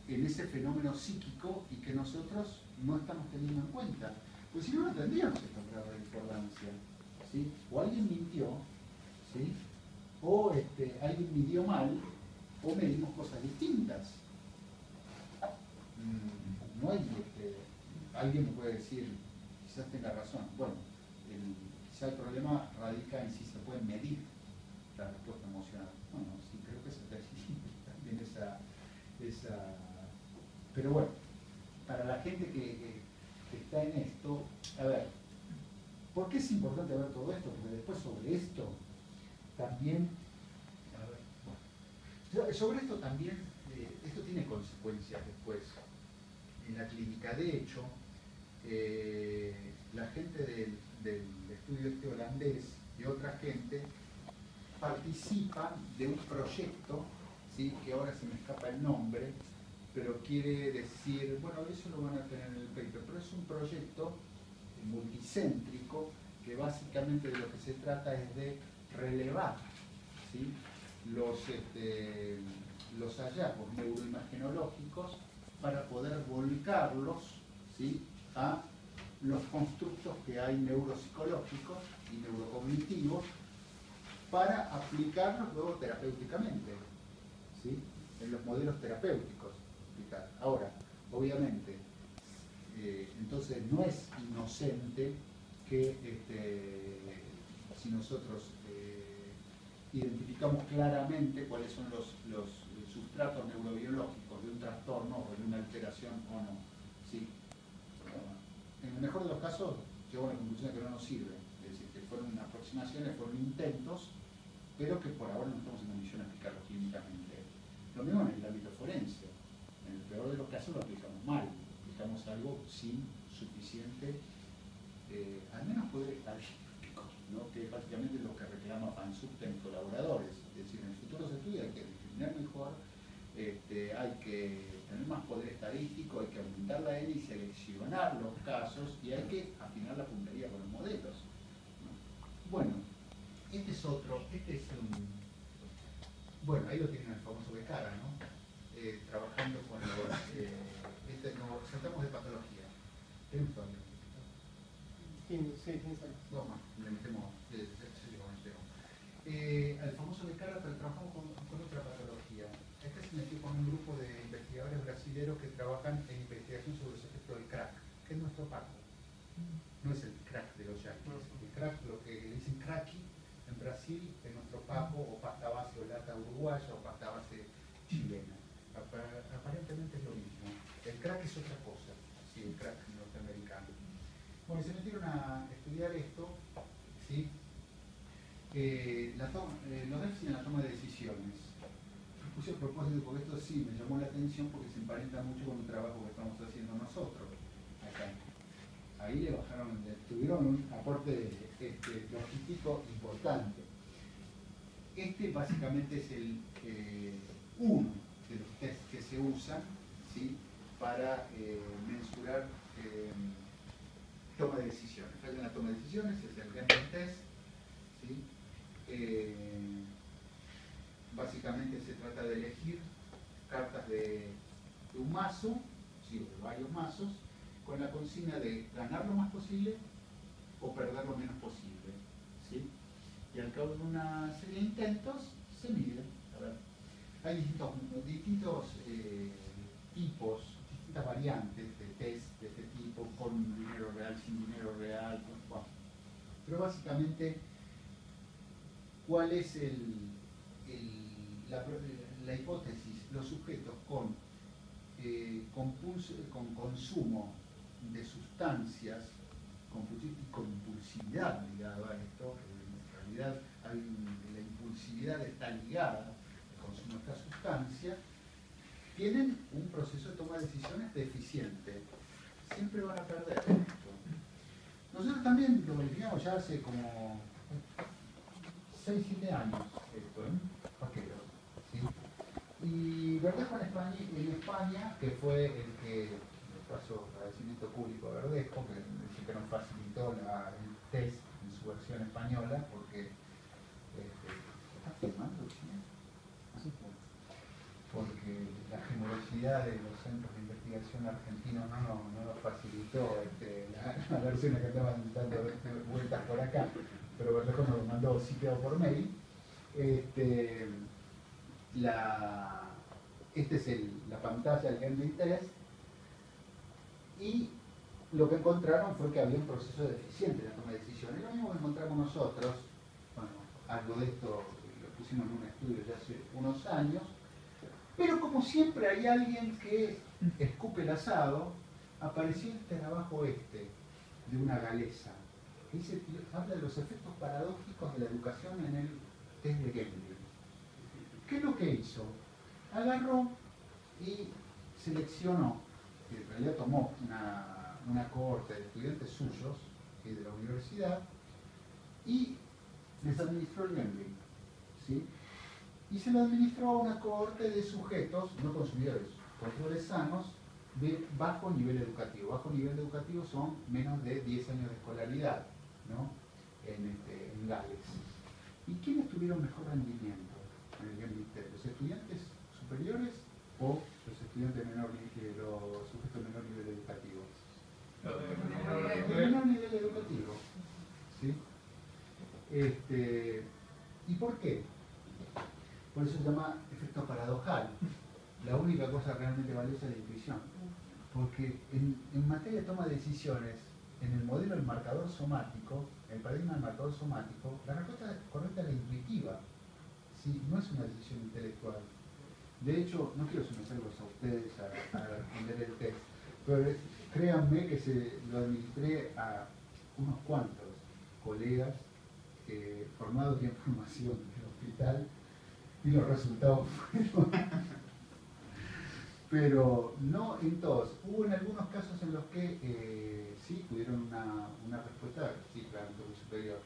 en ese fenómeno psíquico y que nosotros no estamos teniendo en cuenta. Pues si no, no tendríamos esta grado de discordancia, ¿sí? O alguien mintió, ¿sí? O alguien midió mal, o medimos cosas distintas. No hay, alguien me puede decir, quizás tenga razón. Bueno, quizá el problema radica en si se puede medir la respuesta emocional. Bueno, sí, creo que también esa. Pero bueno, para la gente que está en esto, a ver, ¿por qué es importante ver todo esto? Porque después sobre esto también, a ver, bueno, Sobre esto también, esto tiene consecuencias después en la clínica. De hecho, la gente del estudio este holandés y otra gente participan de un proyecto, ¿sí? Que ahora se me escapa el nombre, pero quiere decir, bueno, eso lo van a tener en el paper, pero es un proyecto multicéntrico que básicamente de lo que se trata es de relevar, ¿sí? los hallazgos neuroimagenológicos para poder volcarlos, ¿sí? A los constructos que hay neuropsicológicos y neurocognitivos para aplicarlos luego terapéuticamente, ¿sí? En los modelos terapéuticos. Ahora, obviamente, entonces no es inocente que si nosotros identificamos claramente cuáles son los sustratos neurobiológicos de un trastorno o de una alteración o no. ¿Sí? En el mejor de los casos, llego a la conclusión de que no nos sirve. Es decir, que fueron aproximaciones, fueron intentos, pero que por ahora no estamos en condición de aplicarlo clínicamente. Lo mismo en el ámbito forense. En el peor de los casos lo aplicamos mal. Aplicamos algo sin suficiente, al menos poder estadístico, ¿no? Que es básicamente lo que reclama Pansup en colaboradores. Es decir, en el futuro se estudia, hay que discriminar mejor, hay que tener más poder estadístico, hay que aumentar la N y seleccionar los casos, y hay que afinar la puntería con los modelos, ¿no? Bueno, este es otro, bueno, ahí lo tienen el famoso Becara, ¿no? Trabajando con los, no, saltamos de patología. ¿Tenemos todavía? Sí, 15 años. No, más, le metemos, al famoso Becara trabajamos con otra patología. Este se metió con un grupo de investigadores brasileños que trabajan en investigación sobre los efectos del crack, que es nuestro paco. No es el crack de los yanquis. El crack, lo que le dicen cracky en Brasil, es nuestro paco o pasta base o lata uruguaya o pasta base chilena. Aparentemente es lo mismo. El crack es otra cosa, sí, el crack norteamericano. Bueno, se metieron a estudiar esto, ¿sí? Los déficits en la toma de decisiones. Puse a propósito porque esto sí me llamó la atención porque se emparenta mucho con el trabajo que estamos haciendo nosotros acá. Ahí le bajaron, tuvieron un aporte logístico importante. Este básicamente es uno de los tests que se usan, ¿sí? Para mensurar toma de decisiones. Fallan la toma de decisiones, es el Gensler test, ¿sí? Básicamente se trata de elegir cartas de un mazo, ¿sí? O de varios mazos, con la consigna de ganar lo más posible o perder lo menos posible, ¿sí? Y al cabo de una serie de intentos se mide. A ver, hay distintos tipos, distintas variantes de test de este tipo, con dinero real, sin dinero real, bueno. Pero básicamente, ¿cuál es la hipótesis? Los sujetos con consumo de sustancias, con impulsividad ligada a esto, en realidad la impulsividad está ligada al consumo de esta sustancia, tienen un proceso de toma de decisiones deficiente. Siempre van a perder esto. Nosotros también lo verificamos ya hace como 6-7 años esto, Paquero, ¿sí? Y Verdesco en España, que fue el que, le paso agradecimiento público a Verdesco, que nos facilitó el test en su versión española, porque ¿está filmando, ¿sí? Porque la generosidad de los centros de investigación argentinos no nos facilitó la versión que andaban dando vueltas por acá, pero Verdesco nos lo mandó citado por mail. Esta es la pantalla del Gensler test, y lo que encontraron fue que había un proceso deficiente en la toma de decisiones. Lo mismo que encontramos nosotros, bueno, algo de esto lo pusimos en un estudio ya hace unos años, pero como siempre hay alguien que escupe el asado, apareció este trabajo de una galesa, que habla de los efectos paradójicos de la educación en el test de Gensler. ¿Qué es lo que hizo? Agarró y seleccionó, en realidad tomó una cohorte de estudiantes suyos de la universidad y les administró el gambling, ¿sí? Y se lo administró a una cohorte de sujetos, no consumidores, controles sanos, de bajo nivel educativo. Bajo nivel educativo son menos de 10 años de escolaridad, ¿no? En Gales. ¿Y quiénes tuvieron mejor rendimiento en el gambling test? ¿Los estudiantes superiores o los estudiantes los sujetos de menor nivel educativo? De menor nivel educativo, ¿sí? ¿Y por qué? Por eso se llama efecto paradojal. La única cosa realmente valiosa es la intuición. Porque en materia de toma de decisiones, en el modelo del marcador somático, el paradigma del marcador somático, la respuesta correcta es la intuitiva, ¿sí? No es una decisión intelectual. De hecho, no quiero someterlos a ustedes a responder el test, pero créanme que se lo administré a unos cuantos colegas formados en formación del hospital y los resultados fueron... Pero no en todos. Hubo en algunos casos en los que sí pudieron una respuesta, sí, claramente muy superior.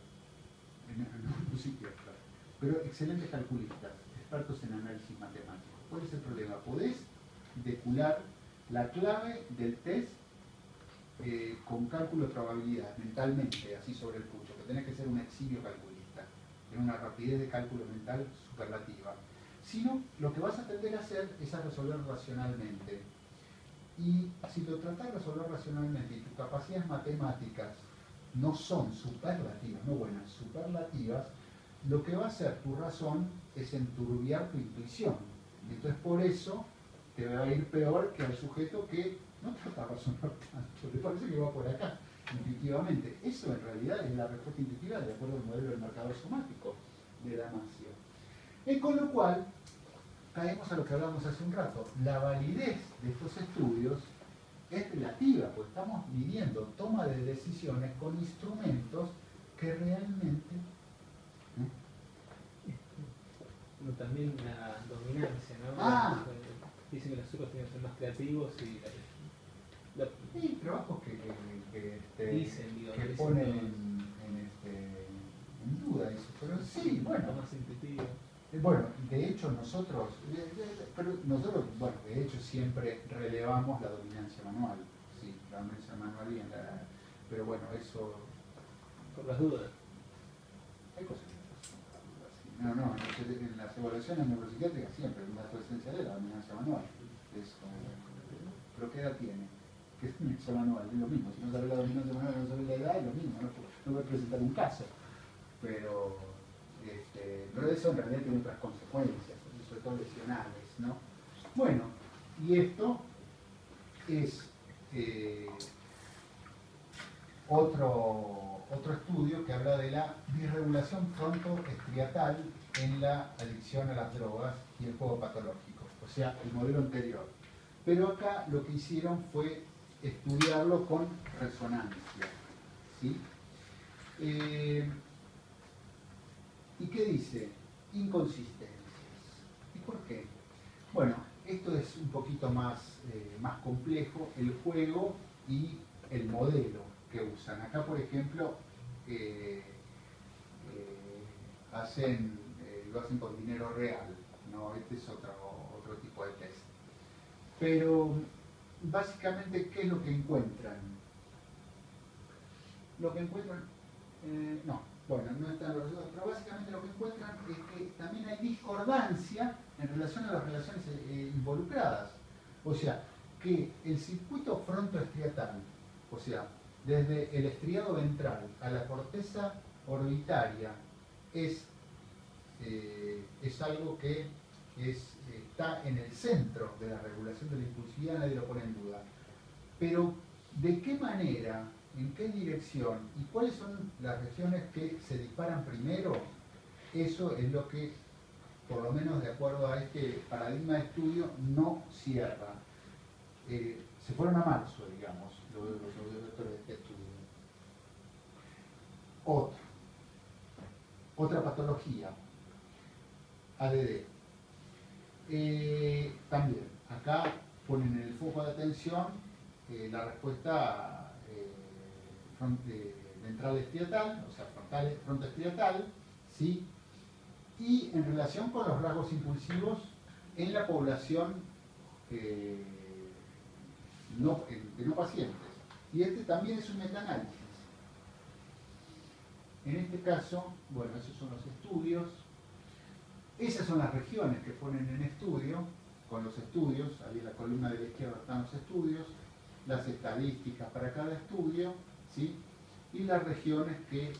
No psiquiatra. Pero excelentes calculistas, expertos en análisis matemático. ¿Cuál es el problema? Podés decular la clave del test con cálculo de probabilidad, mentalmente, así sobre el pulso, que tenés que ser un eximio calculista, tener una rapidez de cálculo mental superlativa. Sino, lo que vas a tender a hacer es a resolver racionalmente. Y si lo tratás de resolver racionalmente y tus capacidades matemáticas no son superlativas, no buenas, superlativas, lo que va a hacer tu razón es enturbiar tu intuición. Y entonces por eso te va a ir peor que al sujeto que no trata de razonar tanto, le parece que va por acá, intuitivamente. Eso en realidad es la respuesta intuitiva de acuerdo al modelo del marcador somático de Damasio. Con lo cual, caemos a lo que hablamos hace un rato. La validez de estos estudios es relativa, pues estamos midiendo toma de decisiones con instrumentos que realmente... También la dominancia, ¿no? Ah. Dicen que los suecos tienen que ser más creativos y... Sí, trabajos dicen, digo, que dicen ponen todos. en duda eso, pero sí, bueno. Más intuitivo. Bueno, de hecho nosotros, bueno, de hecho siempre relevamos la dominancia manual, sí, la dominancia manual pero bueno, eso... Por las dudas. Hay cosas que no, en las evaluaciones neuropsiquiátricas siempre, un dato esencial es la dominancia manual. Pero ¿qué edad tiene? ¿Qué es dominancia manual? Es lo mismo, si no sabes la dominancia manual, no sabes la edad, es lo mismo, no voy a presentar un caso. Pero eso en realidad tiene otras consecuencias, sobre todo lesionales, ¿no? Bueno, y esto es otro estudio que habla de la disregulación frontoestriatal en la adicción a las drogas y el juego patológico, o sea, el modelo anterior. Pero acá lo que hicieron fue estudiarlo con resonancia, ¿sí? ¿Y qué dice? Inconsistencias. ¿Y por qué? Bueno, esto es un poquito más complejo, el juego y el modelo que usan. Acá, por ejemplo, lo hacen con dinero real, ¿no? Este es otro tipo de test. Pero, básicamente, ¿qué es lo que encuentran? Lo que encuentran... no están los resultados, pero básicamente lo que encuentran es que también hay discordancia en relación a las relaciones involucradas. O sea, que el circuito frontoestriatal, o sea, desde el estriado ventral a la corteza orbitaria, es algo que está en el centro de la regulación de la impulsividad, nadie lo pone en duda. Pero, ¿de qué manera, en qué dirección y cuáles son las regiones que se disparan primero? Eso es lo que, por lo menos de acuerdo a este paradigma de estudio, no cierra. Se fueron a marzo, digamos, los autores de este estudio. Otra patología, ADD. También, acá ponen en el foco de atención la respuesta ventral estriatal, o sea, frontoestriatal, ¿sí? Y en relación con los rasgos impulsivos en la población de no pacientes. Y este también es un metaanálisis. En este caso, bueno, esos son los estudios. Esas son las regiones que ponen en estudio, con los estudios, ahí en la columna de la izquierda están los estudios, las estadísticas para cada estudio, ¿sí? Y las regiones que